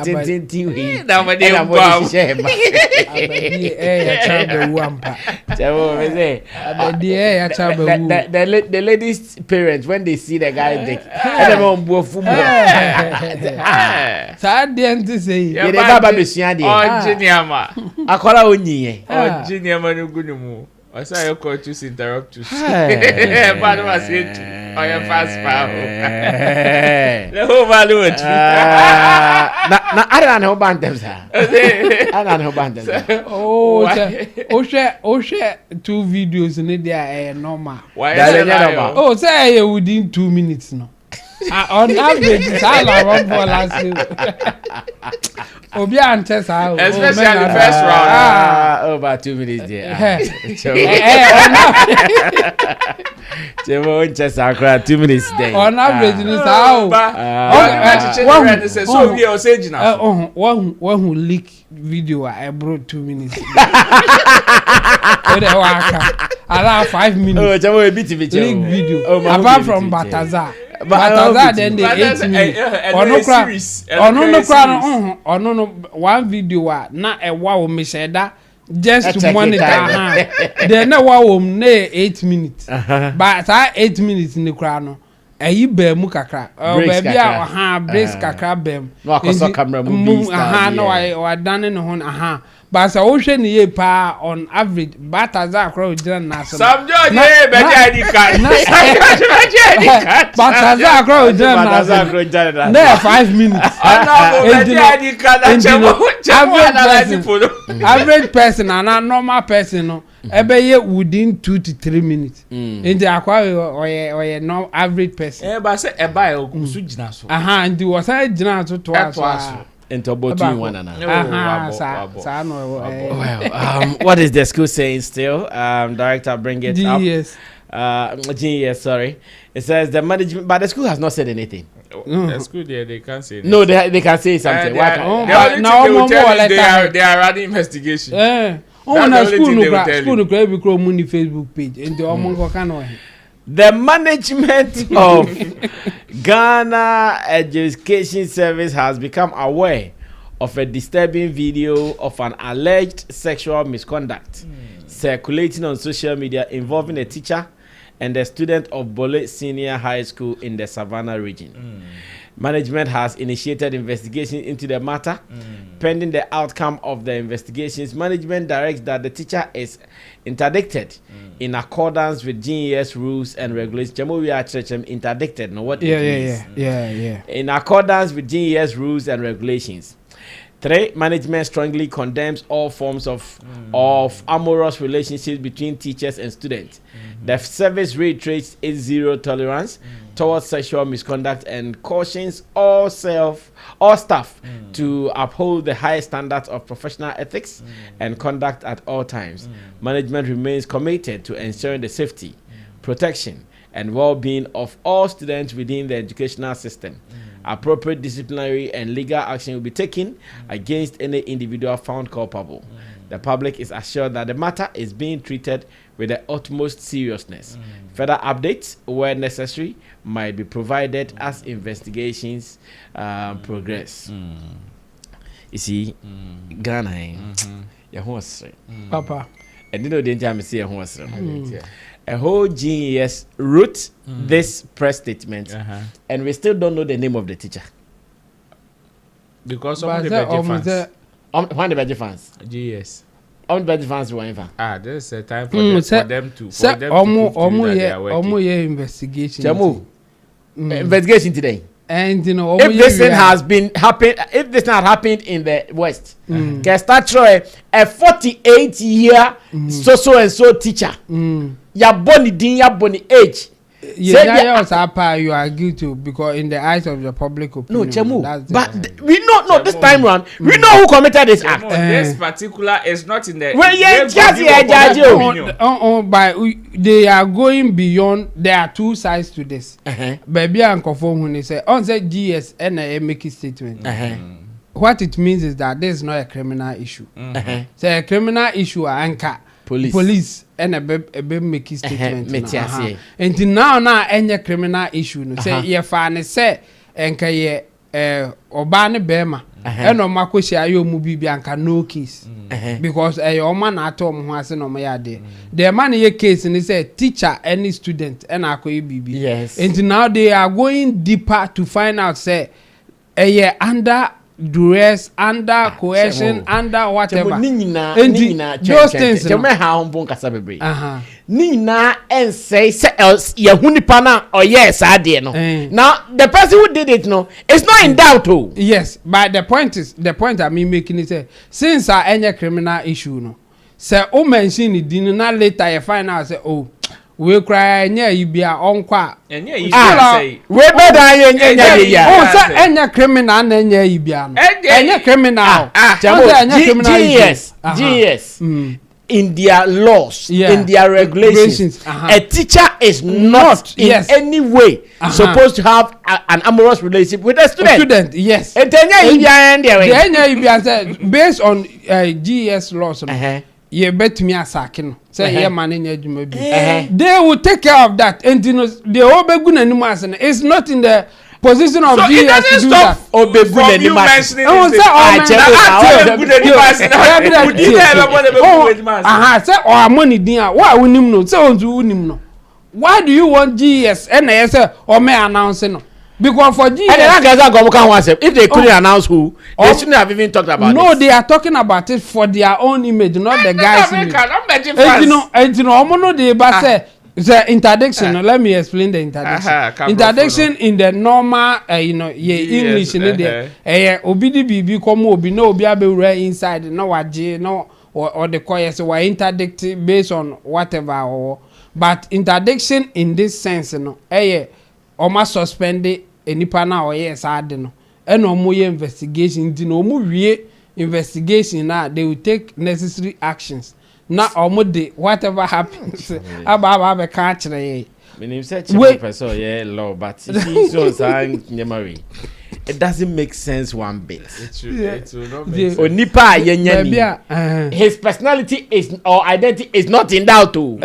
it? The ladies' parents, when they see the guy, they don't go for more. Sad to say, Akola onye Junior manu gunumu. I say you call to interrupt you. But was it I am fast power. The whole value. Na I don't know about them, sir. I don't know about them. Oh, share 2 videos in there normal. Why? Oh, say within 2 minutes no. On average, it's all around for last year. Obi antes how. Especially the first round. Over 2 minutes there. Chemo 2 minutes there. On average, it's how. So we are saying now. One who leak video I brought 2 minutes. Allow 5 minutes. Oh, leak video. Apart from Bataza. But then they 8 minutes. No, one video na e wa me sheda just to monitor then na wa na 8 minutes. But that 8 minutes in the crano. Ayi be mu kakra. Baby brace kakra bem. No akoso camera movie. No I done no ho but so ocean ye pa on average Bataza crowd join na so some judge be ID card Bataza crowd join na 5 minutes ID card average person and normal person no ebe within 2 to 3 minutes into akwa or no average person but say e buy ogusu gina so and the was I gina so twice into between one another. Well, what is the school saying still? Director, bring it up. GES, sorry. It says the management, but the school has not said anything. The school there, they can't say anything. No, they can say something. They are running investigation. Oh, na school no Facebook page. Into omongo kano. The management of Ghana Education Service has become aware of a disturbing video of an alleged sexual misconduct circulating on social media involving a teacher and a student of Bole Senior High School in the Savannah region. Management has initiated investigation into the matter. Pending the outcome of the investigations, management directs that the teacher is interdicted in accordance with GES rules and regulations. We are interdicted. Know what it means? Yeah. In accordance with GES rules and regulations. 3. Management strongly condemns all forms of amorous relationships between teachers and students. The service reiterates its zero tolerance towards sexual misconduct and cautions all staff to uphold the highest standards of professional ethics and conduct at all times. Management remains committed to ensuring the safety, protection, and well-being of all students within the educational system. Appropriate disciplinary and legal action will be taken against any individual found culpable. The public is assured that the matter is being treated with the utmost seriousness. Further updates, where necessary, might be provided as investigations progress. You see, Ghana, Papa. And you know the time I see a whole GES wrote this press statement, and we still don't know the name of the teacher. Because some of the Beji fans. One of the Beji fans. GES. All the Beji fans were in fact. There's a time for them to prove to you that they are working. Investigation. Investigation today. And you know, if this thing has been happened, if this had happened in the West, can start showing a 48-year so and so teacher. Ya boni din, ya boni age. Yeah, you are guilty because in the eyes of the public opinion. No, Chemu. But we know this time round, we know who committed this act. This particular is not in the. Well, yeah, but they are going beyond. There are two sides to this. Baby and conform when they say on the GS and make a statement. What it means is that this is not a criminal issue. So a criminal issue are anchor. Police and a baby make a statement. And now any criminal issue. No say ye fan say enka ye obane bema and no makoshi ayo mu bianca no case because a man at home who has no my day. The man ye case and they say teacher any student and akoyi bibi. Yes. And now they are going deeper to find out say under duress, under coercion, under whatever. Those things. Nina and say else Yahunipana or yes, I did no. Now the person who did it no, it's not in doubt too. Yes, but the point I mean making is since any criminal issue no, say mention it didn't not later you find out say we cry near you be on qua. And yeah, you say we better say any criminal and yeah you be any criminal. GS in their laws, in their regulations, a teacher is not in any way supposed to have an amorous relationship with a student. Yes. And then based on GS laws. You bet me a sacking. Say, yeah, man, in your they will take care of that. And you know, the Obegun and it's not in the position of so GS to do that. From you mentioning money dear. Why we no? So why do you want GS and I say or may announcing? Because for GS, if they couldn't announce who, they shouldn't have even talked about it. No, they are talking about it for their own image, not the guys' image. And you know, they say interdiction. Let me explain the interdiction. Interdiction in the normal, English in there. Obidi bibi come obi no obi abe inside no waje no or the choir so we interdict based on whatever but interdiction in this sense Oma suspended enipa na yes ade no and omo ye investigation di no omo wie investigation na they will take necessary actions na omo de whatever happens aba be ka kire ye meaning say professor law but see so sang nyamari it doesn't make sense one bit. It will not make sense. Onipa yenyani his personality is or identity is not in doubt too.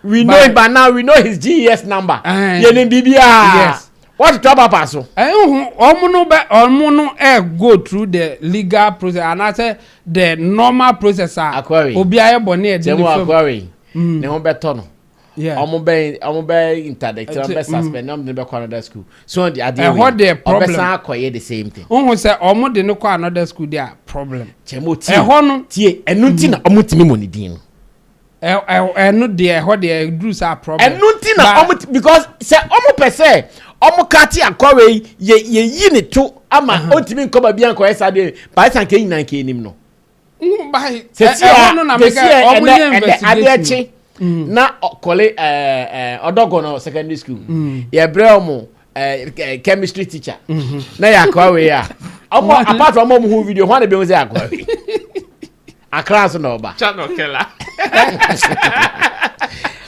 We know it by now. We know his GES number. Yes. What trouble paso? Omuno go through the legal process and I say the normal process. Obiaye boni e Aquari. Ne ho beto no. Yeah. Omo be interdict, omo be suspend, omo be another school. So the idea the problem. Obesan the same thing. Who say omo de no kwa another school there problem. Chemo tie enu nti na omo timi money din. No de the drugs are problem. Enu nti na omo because say omo pese omo kati Aquari ye yi ne to ama ontimi nkoba bia nko esa de by san ke yin ke nim no. By no na make omo investigation. Na kole odogono secondary school ye bre omo chemistry teacher na ya Aquari ya omo apart from omo who video one be say Aquari a class no ba channel killer.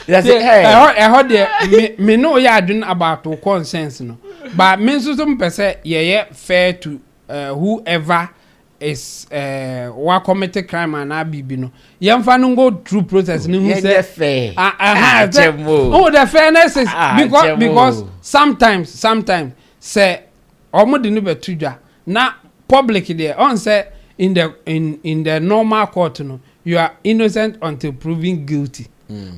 Yes, I heard me know ya adwin about to consensus no, but me so some person ye fair to whoever is wa commit crime and abibi no yemfa no go through process ni hu say fair the fairness is because sometimes say omo de no betudwa na public there on say in the normal court no you are innocent until proven guilty.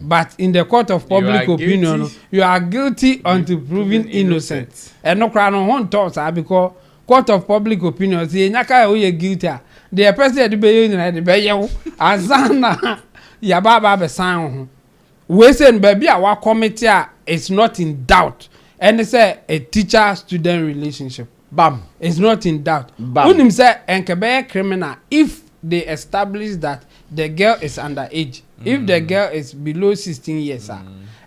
But in the court of public opinion, you are guilty until proven innocent. And no crown on thoughts because court of public opinion say nyaka we guilty. The person dey be the be you azana ya baba be san. We say baby our committee is not in doubt. And they say a teacher student relationship. Bam, it's not in doubt. Unim say enkebe criminal if they establish that the girl is underage. If the girl is below 16 years,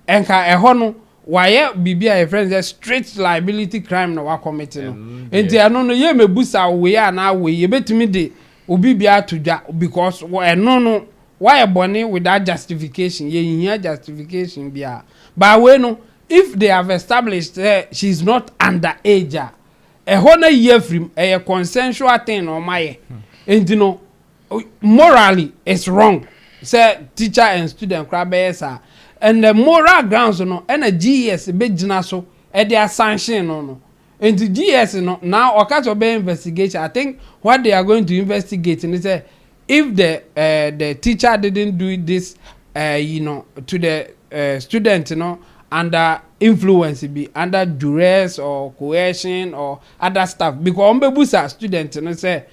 and no, why bibi a friend say straight liability crime na wa commit no. Enti ano no ye mebusa we ya na we ye betimi de obi bia to dwa because no why born without justification ye here justification bia. But we no if they have established she's not underage na ye free a consensual thing or my enti no morally it's wrong. Say teacher and student crab and the moral grounds no and a GS be gina so e their sanction no and the GS no now okacho be investigation. I think what they are going to investigate and say if the teacher didn't do this to the student under influence be under duress or coercion or other stuff because ombebusa student say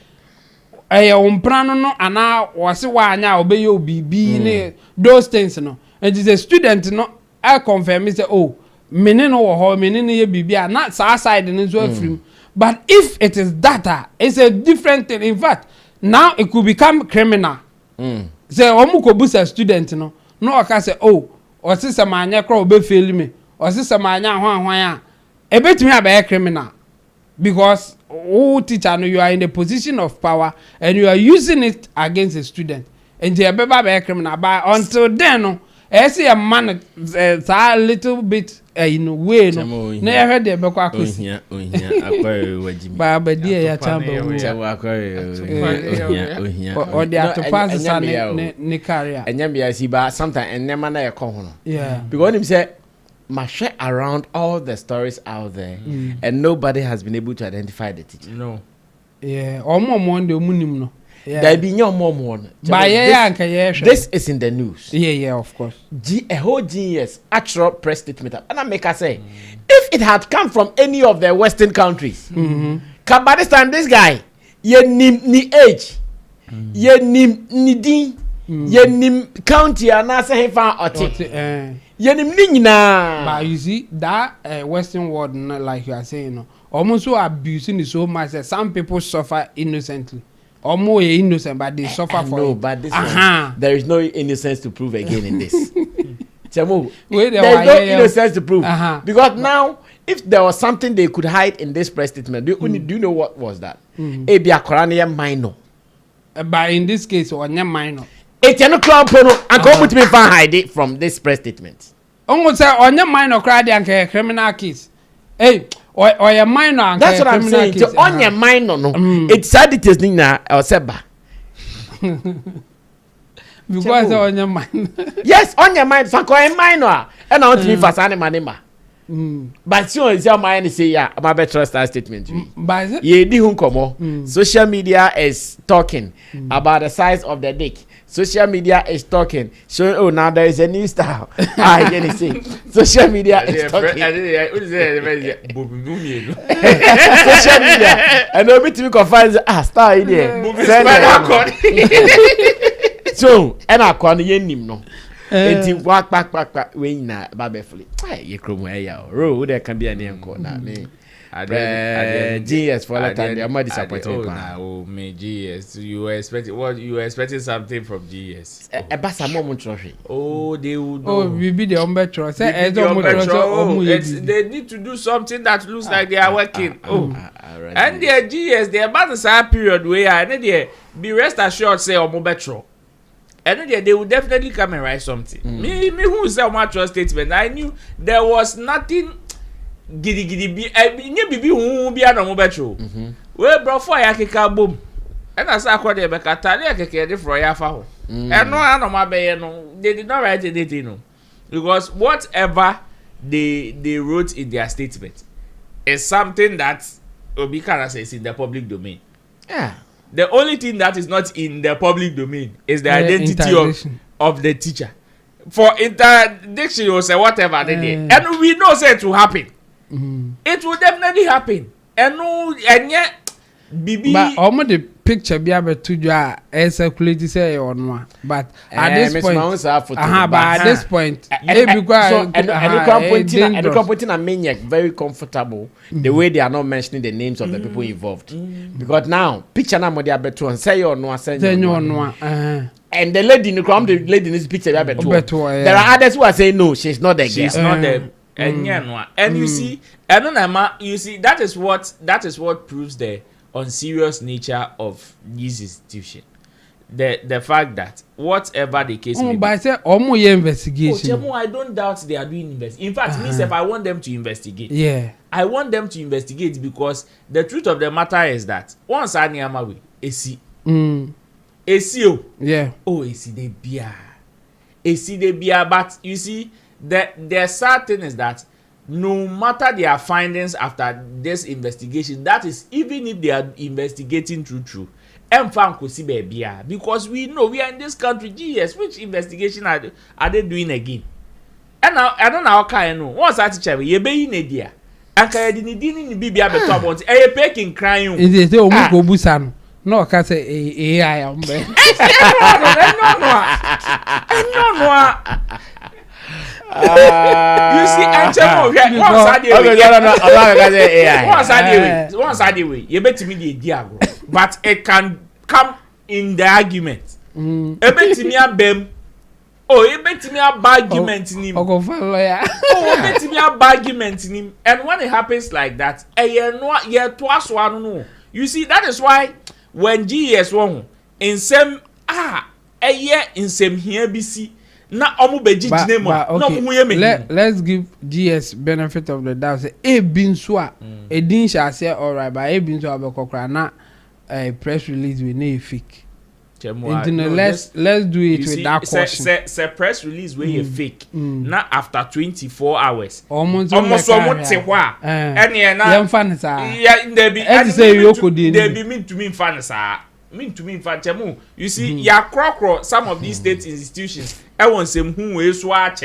umprano no ana wase wa anya obeye obibi ne those things no and the student no I confirm say oh mene no wo ho mene ne ye bibi na sa side ne so afrim but if it is data it's a different thing. In fact now it could become criminal say omuko busa student no oka say oh osise ma anya kro obe fail me osise ma anya hwan a ebetumi abe criminal because teacher no you are in a position of power and you are using it against a student and you be criminal but until then no see a man a little bit way no na heard the be kwa kosi ba dia ya chamba or they have to pass ne career enyam ya si ba sometimes enema na ye ko ho no yeah because him say share around all the stories out there and nobody has been able to identify the teacher. No. Yeah. Omo de omunim no. Yeah. There be no more. This is in the news. Yeah, of course. A whole genius actual press statement. And I make her say, if it had come from any of the Western countries, by this time this guy, ye ni age, ye ni din, ye ni county and I say fa oti. But you see that Western world, like you are saying, almost so abusing is so much that some people suffer innocently. Almost innocent, but they suffer for it. But this one, there is no innocence to prove again in this. There is no innocence to prove because now, if there was something they could hide in this press statement, do you know what was that? Maybe a Korania minor. But in this case, one minor. It's a club and come to me hide it from this press statement. Almost say on your minor cried and criminal case. Hey, or your minor. That's what I'm saying. So on your minor, no, it's sad it is Nina or Seba. Because on your mind. Yes, on your mind. So in mind no. And I want to be fast animal. But you is your mind say yeah, my better start statement. But ye di hun komo. Social media is talking about the size of the dick. Social media is talking. So oh now there is a new style. You say. Social media is talking. Social media. And no bit to confine style in there. So and I can yen him no. Enti wak we na babefully. Ye kromo ya ro there can be a name called na me. GS for that time. I'm disappointed. Oh, me GS. You were expecting something from GS. A bassa moment trophy. Oh, they would. Oh, we be the umbetro. They need to do something that looks like they are working. And their GS, their balance period where and they be rest assured say umbetro. And then they would definitely come and write something. Me who say my trust statement. I knew there was nothing. Gidi bi nye bibi hu bia na mo betro we bro for ya keka bom and as Sarkodie be katale keke de fro ya fa ho and no anoma be no they did not write anything no because whatever they wrote in their statement is something that Obi Kana says in the public domain. Yeah, the only thing that is not in the public domain is the identity of the teacher. For interdiction or say whatever they did, and we know say it will happen. It will definitely happen. And no, and yet, Bibi. But almost the picture be able to do circulate say or no. But at this point, but at this point, and putting a maniac very comfortable the way they are not mentioning the names of the people involved. Because now, picture now they are better and say or no, say no. And the lady in this picture, there are others who are saying no, she's not the girl. She's not the. And you see, you see that is what proves the unserious nature of this institution. The fact that whatever the case may be. But I say investigation. I don't doubt they are doing investigation. In fact, myself, I want them to investigate. Yeah. I want them to investigate because the truth of the matter is that once I near my way, AC. ACO. Yeah. Oh, AC they beer. But you see, the sad thing is that no matter their findings after this investigation, that is even if they are investigating true, because we know we are in this country. GS, which investigation are they doing again? And now I don't know how can I know. Once I teach you be in idea. And can you didn't be able to talk about it? Peking crying. Is it Busan? No, can say AI. You see, once I do it, you bet me the idea, but it can come in the argument. You bet me a bem. Oh, you bet me a argument in him. Oh, you bet me a argument in him. And when it happens like that, you see, that is why when GS won in some in some here BC. Let's give GS benefit of the doubt. Say a bin swa a din shall say all right, but a bin to have a na a press release with no fake. Let's do it with that caution. Say press release where you fake. Not after 24 hours. Almost say why. And yeah, they be mean to me fanasa. You see, some of these state institutions, everyone say who will swatch.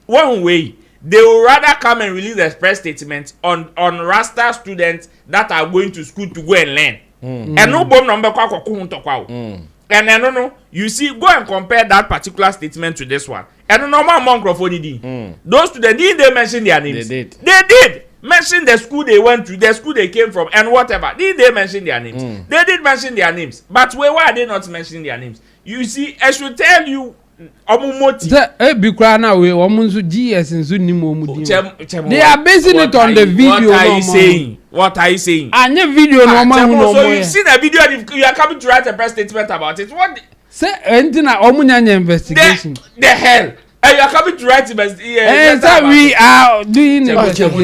One way, they will rather come and release a press statement on Rasta students that are going to school to go and learn. And no bomb number and no, you see, go and compare that particular statement to this one. And no normal microphone those students didn't they mention their names? They did. Mention the school they went to, the school they came from, and whatever. Did they mention their names? They did mention their names. But why are they not mentioning their names? You see, I should tell you, they are basing it on the video. What are you saying? And the video so you've seen a video and you are coming to write a press statement about it. What? Say investigation. The hell. Hey, you are coming to write investigation. And so we are doing Chemo,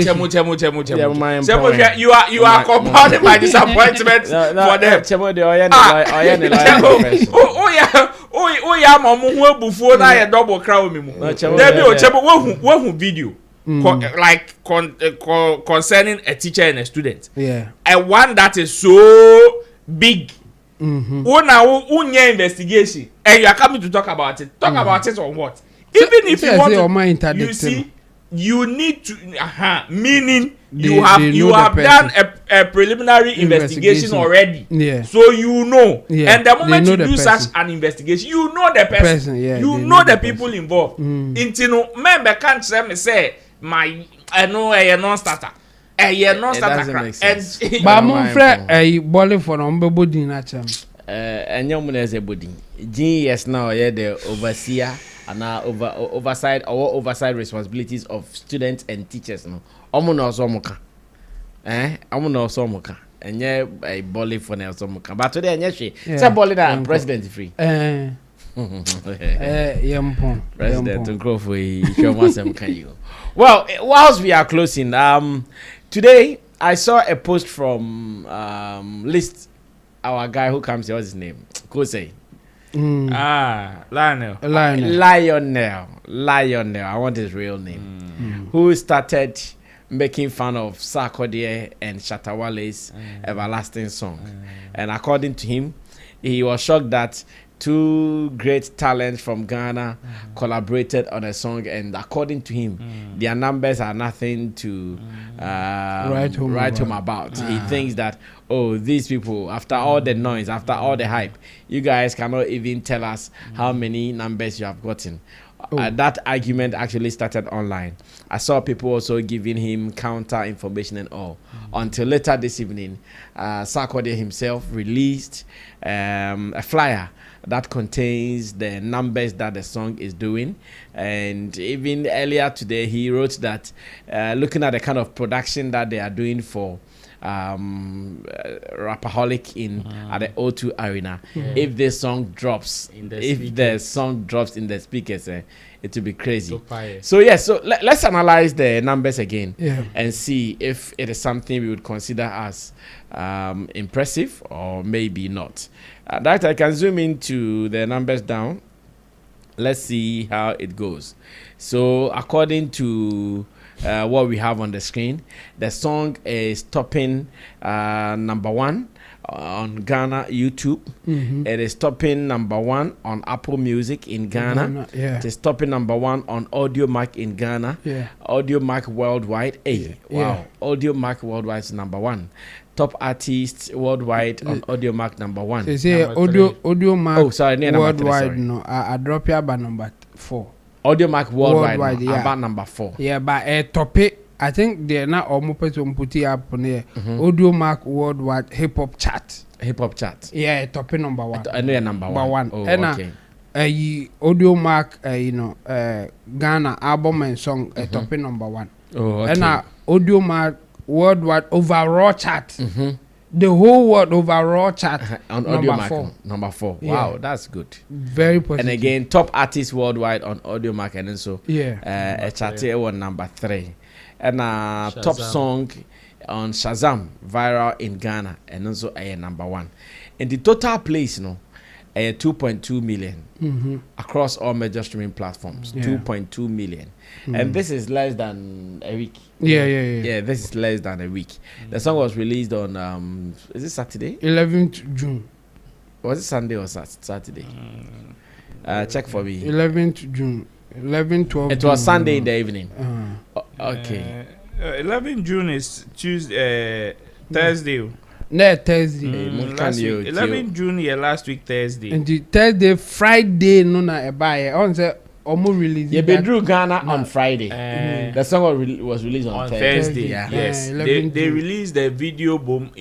you are compounding my disappointment for them. Chemo, Oh yeah, mama, who before na a double crown me. There be o Chemo, one video. Concerning a teacher and a student. Yeah. And one that is so big. Unya investigation. And you are coming to talk about it. Talk about it on what? Even if you want to, you see, you need to, meaning you have done a preliminary investigation already. Yeah. So you know. Yeah. And the moment you do person. such an investigation, you know the person. Yeah, you know the people involved. Until no member can't say I know a non-starter. A non-starter. But my friend, a Bole for body natural. And young man as a body. Yes, now the overseer and oversight responsibilities of students and teachers. No, Omuno Somoka. Omuno Somoka. And yeah, a Bole for Somoka. But today, yes, it's a Bole that president free. President and grow for you. Well, whilst we are closing, today I saw a post from List, our guy who comes here. What's his name? Kosei. Lionel. I want his real name. Who started making fun of Sarkodie and Shatta Wale's everlasting song. And according to him, he was shocked that two great talents from Ghana collaborated on a song, and according to him, their numbers are nothing to write home about. He thinks that, these people, after all the noise, after all the hype, you guys cannot even tell us how many numbers you have gotten. That argument actually started online. I saw people also giving him counter information and all. Until later this evening, Sarkodie himself released a flyer that contains the numbers that the song is doing. And even earlier today, he wrote that looking at the kind of production that they are doing for Rapaholic at the O2 Arena, if the song drops in the speakers, it will be crazy. So let's analyze the numbers again and see if it is something we would consider as impressive or maybe not. That I can zoom into the numbers down. Let's see how it goes. So according to what we have on the screen, the song is topping number 1 on Ghana YouTube. It is topping number 1 on Apple Music in Ghana. It is topping number 1 on Audio Mac in Ghana. Audio Mac worldwide. Audio Mac worldwide is number 1. Top artist worldwide on Audio Mac number 1. They say Audio Mac worldwide. No, I drop here by number 4. Audio Mac worldwide about number 4. Yeah, but top it. I think they're not almost put it up on there. Audio Mac worldwide hip hop chart. Yeah, topping number 1. I know number 1. Oh, okay. Audio Mac, Ghana album and song topping number 1. Oh, okay. And Audio Mac worldwide overall chart. The whole world overall chart on Audio Mac number 4. Wow, that's good. Very positive. And again, top artist worldwide on Audio Mac, and then so a chart on number 3. And top song on Shazam viral in Ghana, and also number 1. And the total place 2.2 million across all major streaming platforms. 2.2 million. And this is less than a week. Yeah, this is less than a week. The song was released on is it Saturday? 11th June. Was it Sunday or Saturday? Check for me. 11th June. 12. It was Sunday in the evening. Okay. 11th June is Tuesday, Thursday. No, Thursday. 11th June, last week Thursday. And the Thursday, Friday, no na buy. On say almost release. Yeah, they drew Ghana on Friday. The song was released on Thursday. Yes, they released the video boom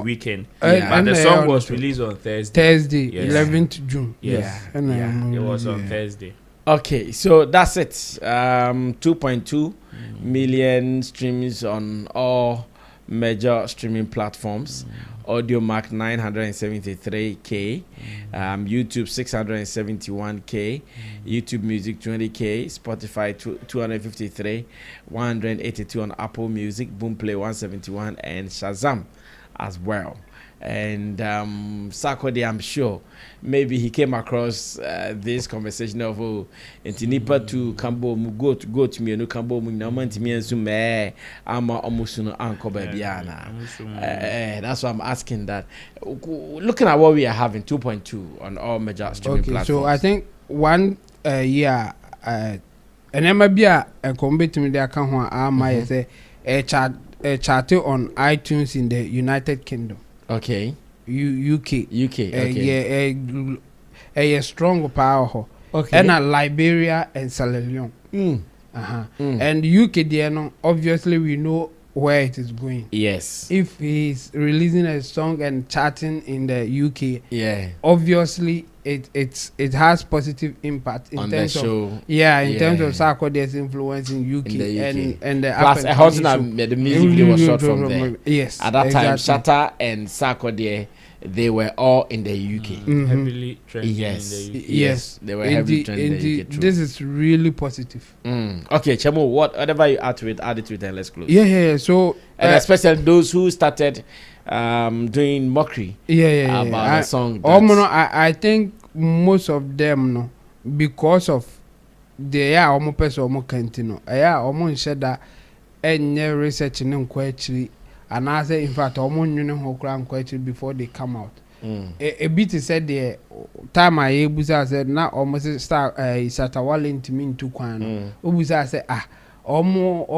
weekend, but the song was released on Thursday. 11th June. It was on Thursday. Okay, so that's it. 2.2 million streams on all major streaming platforms. AudioMac 973K, YouTube 671K, YouTube Music 20K, Spotify 253, 182 on Apple Music, Boomplay 171, and Shazam as well. And Sarkodie, I'm sure maybe he came across this conversation of Intinipa to Kambo go to me no Kambo Munaman me and Sume ama Omusuno Uncle Babiana. That's why I'm asking that. Looking at what we are having 2.2 on all major streaming platforms. So I think one year and Emabia and combat me there can my say a chart on iTunes in the United Kingdom. Okay. UK. Okay. A strong power. Okay. And Liberia and Sierra Leone. And UK there obviously we know where it is going. Yes. If he's releasing a song and charting in the UK, obviously it has positive impact in on terms the show. of terms of Sarkodie's influence in UK, and the plus a husband the music video was shot from there. Yes. At that time, Shatta and Sarkodie, they were all in the UK. Heavily trending in the UK. Yes. They were heavily trending in the UK. This is really positive. Okay, Chemo, whatever you add to it and let's close. Yeah. So and especially those who started doing mockery about the song. I think most of them because of the almost person almost continue. Almost said that any research in actually. And I say, in fact, before they come out. A bit said the time I Buza said now almost start Shatta Wale into me to Kwan. Buza said,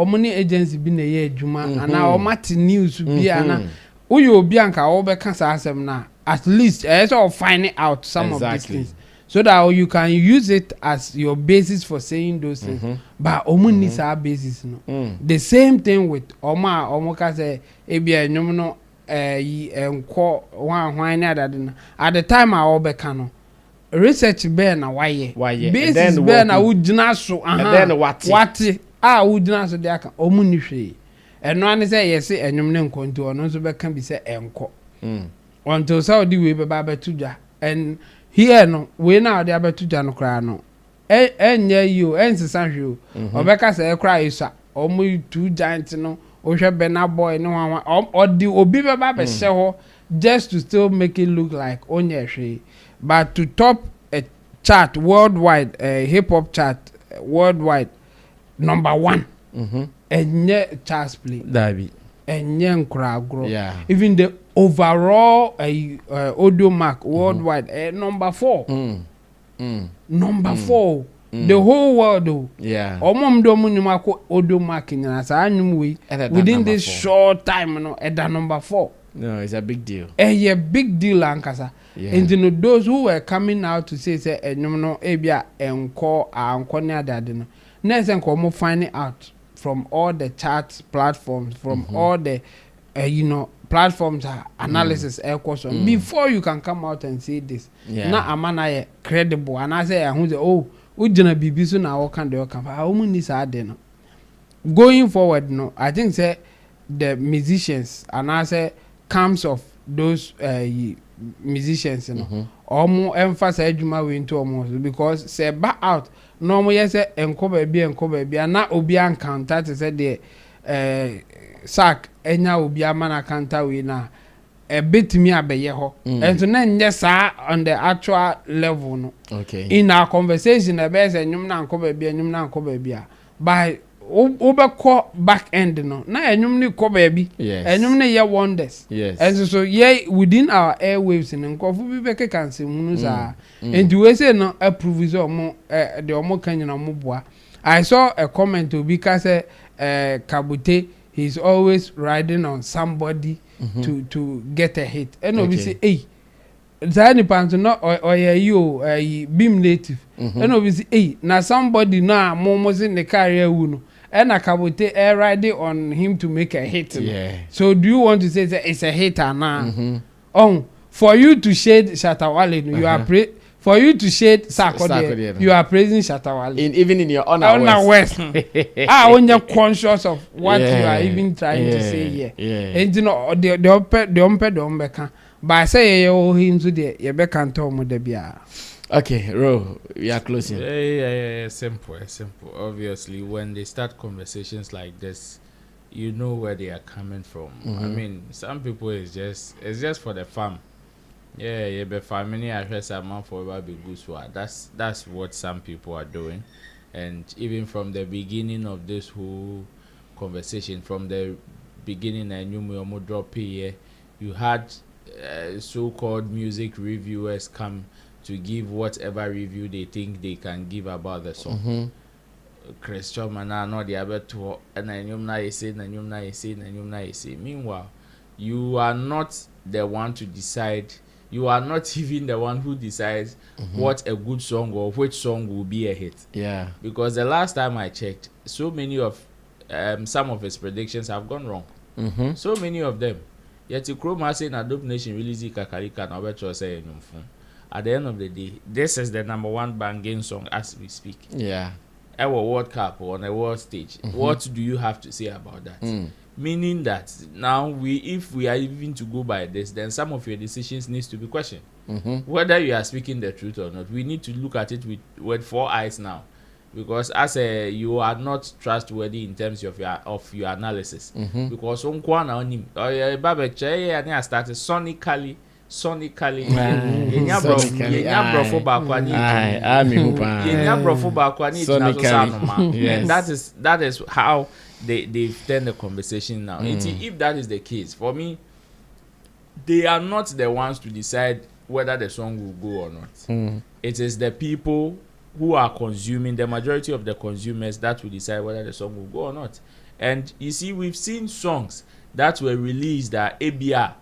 many agency been a year Juma, and now Martin news be an Uyo Bianca over cancer now. At least I all finding out some of these things. So that you can use it as your basis for saying those things. But needs our basis. The same thing with Omoka say ebia no at the time I obekano research be na why basis be na wudina so and then what wudina so de aka omuni hwe eno ane say yes enwom ne nkonto ono so beka bi say enko until Saudi we be ba and here no we now dey abetuja no kra no enye you ensesa hwe obeka say kra isa omo two giant no ohwe bena boy no wan odi obi be ba be hye just to still make it look like onye hwe but to top a chart worldwide hip hop chart worldwide number 1 enye chart play Dabi enye nkra agro even the overall audio mark worldwide number 4 number 4 the whole world though omom do munuma ko audio mark nyana sa anyum we within this short time no at that number 4 no it's a big deal a big deal ankasa and you know those who were coming out to say enyum no ebia enko anko ne adade no next enko mo finding out from all the chat platforms from all the platforms analysis question before you can come out and say this na amana credible and I say ujina bibi so na wo kan de kan fa o mun ni sa de no going forward no I think say the musicians and I say camps of those musicians omo emphasize adwuma we into omo because say back out no mo yes enko ba bia na obi encounter to say the sack enya obi amana counter we na a bit me abeye ho and so na nyesa on the actual level no in our conversation about say nyum na nko ba bia by obekọ back end no na enyum ni ko ba bi enyum ni ye wonders and so within our airwaves in nkofu bi beke kan se munu sa and we say no approve so mo the omo kan na mo boa I saw a comment obi ka say Kabute he's always riding on somebody to get a hit and obi say hey Zani Panto no or you beam native and obi say hey na somebody na mo in the career uno and a Kabute air riding on him to make a hit. So do you want to say that it's a hit or nah? For you to shade Shatta Wale, you are For you to shade Sarkodie, Sarkodie, you are praising Shatta Wale. Even in your honor West. When you're conscious of what you are even trying to say here. And you know, the but I say, into the can't okay, Ro, we are closing. Yeah. Simple. Obviously, when they start conversations like this, you know where they are coming from. I mean, some people it's just for the fun. Yeah, but family I guess a man forever be good. So that's what some people are doing, and even from the beginning of this whole conversation, from the beginning, I knew me drop here. You had so-called music reviewers come to give whatever review they think they can give about the song. Christian man, not the other two, and I knew now you say. Meanwhile, you are not the one to decide. You are not even the one who decides what a good song or which song will be a hit. Yeah. Because the last time I checked, so many of some of his predictions have gone wrong. So many of them. Yet you Chroma saying Adobe Nation release Kakarika and Obecho say at the end of the day, this is the number one banging song as we speak. Yeah. Our World Cup or on a world stage. What do you have to say about that? Meaning that now if we are even to go by this, then some of your decisions needs to be questioned. Whether you are speaking the truth or not, we need to look at it with 4 eyes now, because you are not trustworthy in terms of your analysis. Because on Kwana on him, I started sonically. And that is how they turn the conversation now. If that is the case, for me, they are not the ones to decide whether the song will go or not. It is the people who are consuming, the majority of the consumers, that will decide whether the song will go or not. And you see, we've seen songs that were released at ABR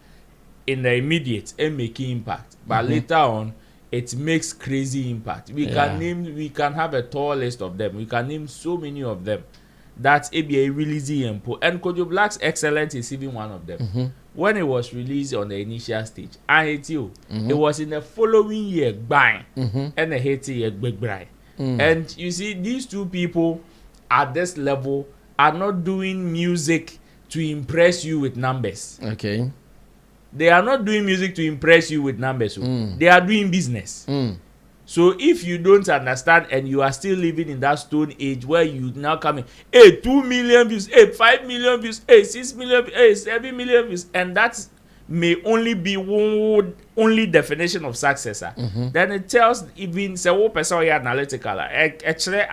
in the immediate and making impact, but later on it makes crazy impact. We can have a tall list of them. We can name so many of them that ABA releasing and Kojo Black's Excellent is even one of them. When it was released on the initial stage, I hate you. It was in the following year, bang, and the hate year, big bang. And you see, these two people at this level are not doing music to impress you with numbers. Okay. They are not doing music to impress you with numbers. They are doing business. So if you don't understand and you are still living in that stone age where you now come in, 2 million views, 5 million views, 6 million views, 7 million views, and that may only be only definition of success. Then it tells even say what person are analytical. Actually,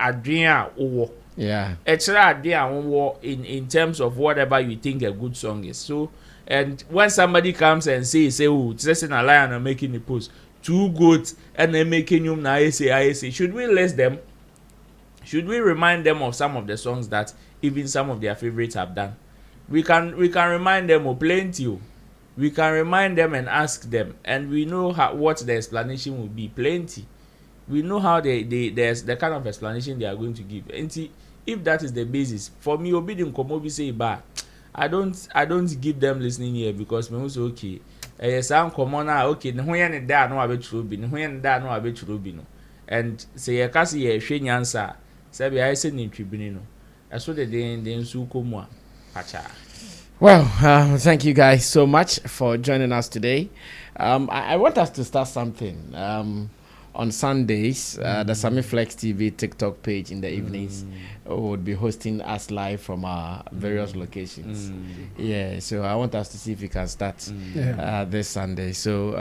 yeah. In terms of whatever you think a good song is. So, and when somebody comes and say, oh, just in a lion and making a post, 2 goats and then making you I say, should we list them? Should we remind them of some of the songs that even some of their favorites have done? We can remind them of plenty. We can remind them and ask them, and we know what the explanation will be. Plenty. We know how there's the kind of explanation they are going to give. And see, if that is the basis, for me, obedient Komobi say bad. I don't give them listening here because me was okay. Some common okay. And say a kasi a shiny answer. Sabi I said in tribunal. That's what they so come pacha. Well, thank you guys so much for joining us today. I want us to start something. On Sundays, the Sammy Flex TV TikTok page in the evenings would be hosting us live from our various locations. Yeah, so I want us to see if we can start this Sunday. So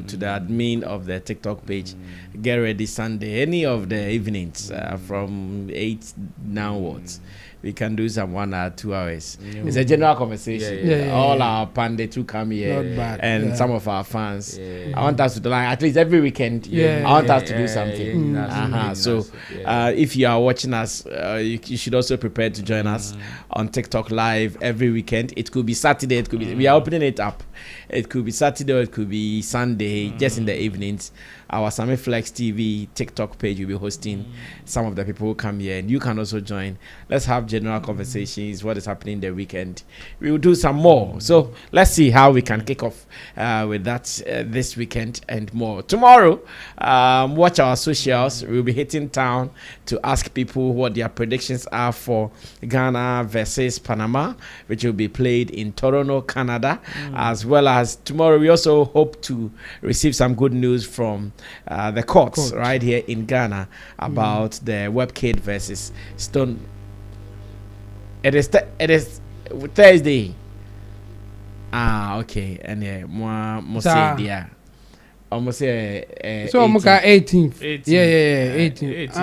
to the admin of the TikTok page, get ready Sunday, any of the evenings from 8 downwards. We can do some 1 or 2 hours. It's a general conversation. All our pundits who come here and some of our fans. I want us to do at least every weekend. I want us to do something. So if you are watching us, you should also prepare to join us on TikTok live every weekend. It could be Saturday, it could be we are opening it up. It could be Saturday or it could be Sunday, just in the evenings. Our Sammy Flex TV TikTok page will be hosting some of the people who come here, and you can also join. Let's have general conversations. What is happening the weekend? We will do some more. So let's see how we can kick off with that this weekend and more. Tomorrow, watch our socials. We'll be hitting town to ask people what their predictions are for Ghana versus Panama, which will be played in Toronto, Canada, as well as tomorrow. We also hope to receive some good news from the courts right here in Ghana about the Webkid versus Stone. It is Thursday. Okay, and yeah, more say there. Almost say so I'm 18th. 18th. Yeah, 18th.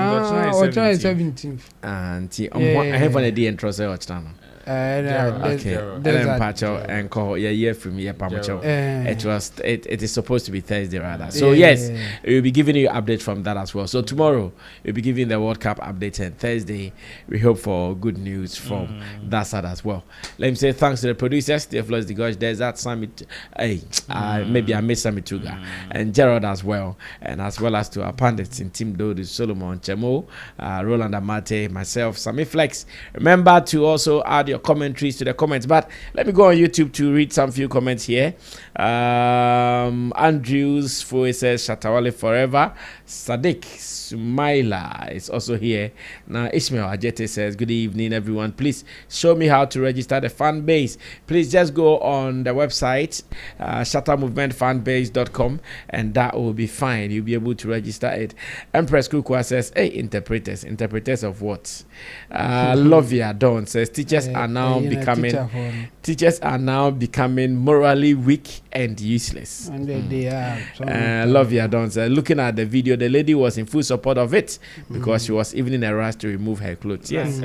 Or 17th. And I have a day and trust or channel. Okay. Then Pacho and call from here Pamacho. It is supposed to be Thursday rather. So yes, we'll be giving you update from that as well. So tomorrow we'll be giving the World Cup update, and Thursday we hope for good news from that side as well. Let me say thanks to the producers, Steve Flores, the Gosh, there's that Sammy. Maybe I missed Sammy Tuga and Gerald as well, and as well as to our pundits in Team Dodo, Solomon Chemo, Roland Amate, myself, Sammy Flex. Remember to also add your commentaries to the comments, but let me go on YouTube to read some few comments here. Andrews Foy says Shatta Wale forever. Sadiq Sumaila is also here. Now Ishmael Ajete says good evening everyone, please show me how to register the fan base. Please just go on the website shattamovementfanbase.com and that will be fine. You'll be able to register it. Empress Kukwa says hey, interpreters of what? Lovia Dawn says teachers are now becoming morally weak and useless. And they are. Lovia Dawn says looking at the video, the lady was in full support of it because she was even in a rush to remove her clothes. Yes,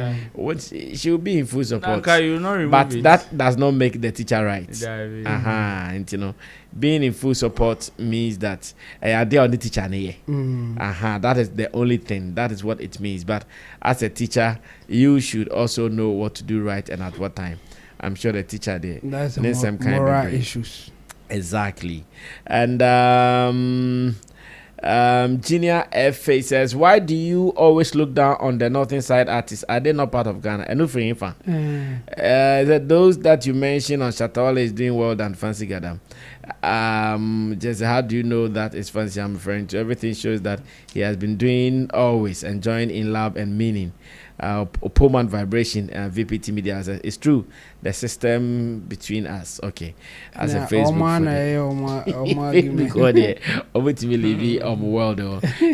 she will be in full support, but that does not make the teacher right. And being in full support means that they are the teacher. That is the only thing. That is what it means. But as a teacher, you should also know what to do right and at what time. I'm sure the teacher that's some kind moral of issues. Exactly. And Junior F.A. says, why do you always look down on the northern side artists? Are they not part of Ghana? And that those that you mentioned on Shatta Wale is doing well than Fancy Gadam. Just how do you know that is Fancy I'm referring to? Everything shows that he has been doing always, enjoying in love and meaning. Pullman Vibration and VPT Media says it's true. The system between us, okay, as a Facebook.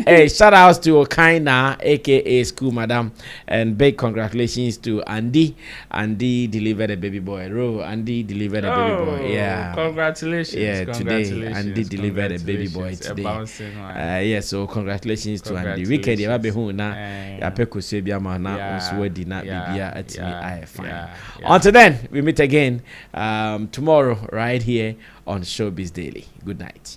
Hey, shout outs to Okaina, aka School Madam, and big congratulations to Andy. Andy delivered a baby boy. Andy delivered a baby boy. Yeah, congratulations. Yeah, today Andy delivered a baby boy today. Yeah, so congratulations to Andy. Weekend you be who na ya peko sebia ma na oswedi na bibia atimi I fine. Until then, we meet again tomorrow right here on Showbiz Daily. Good night.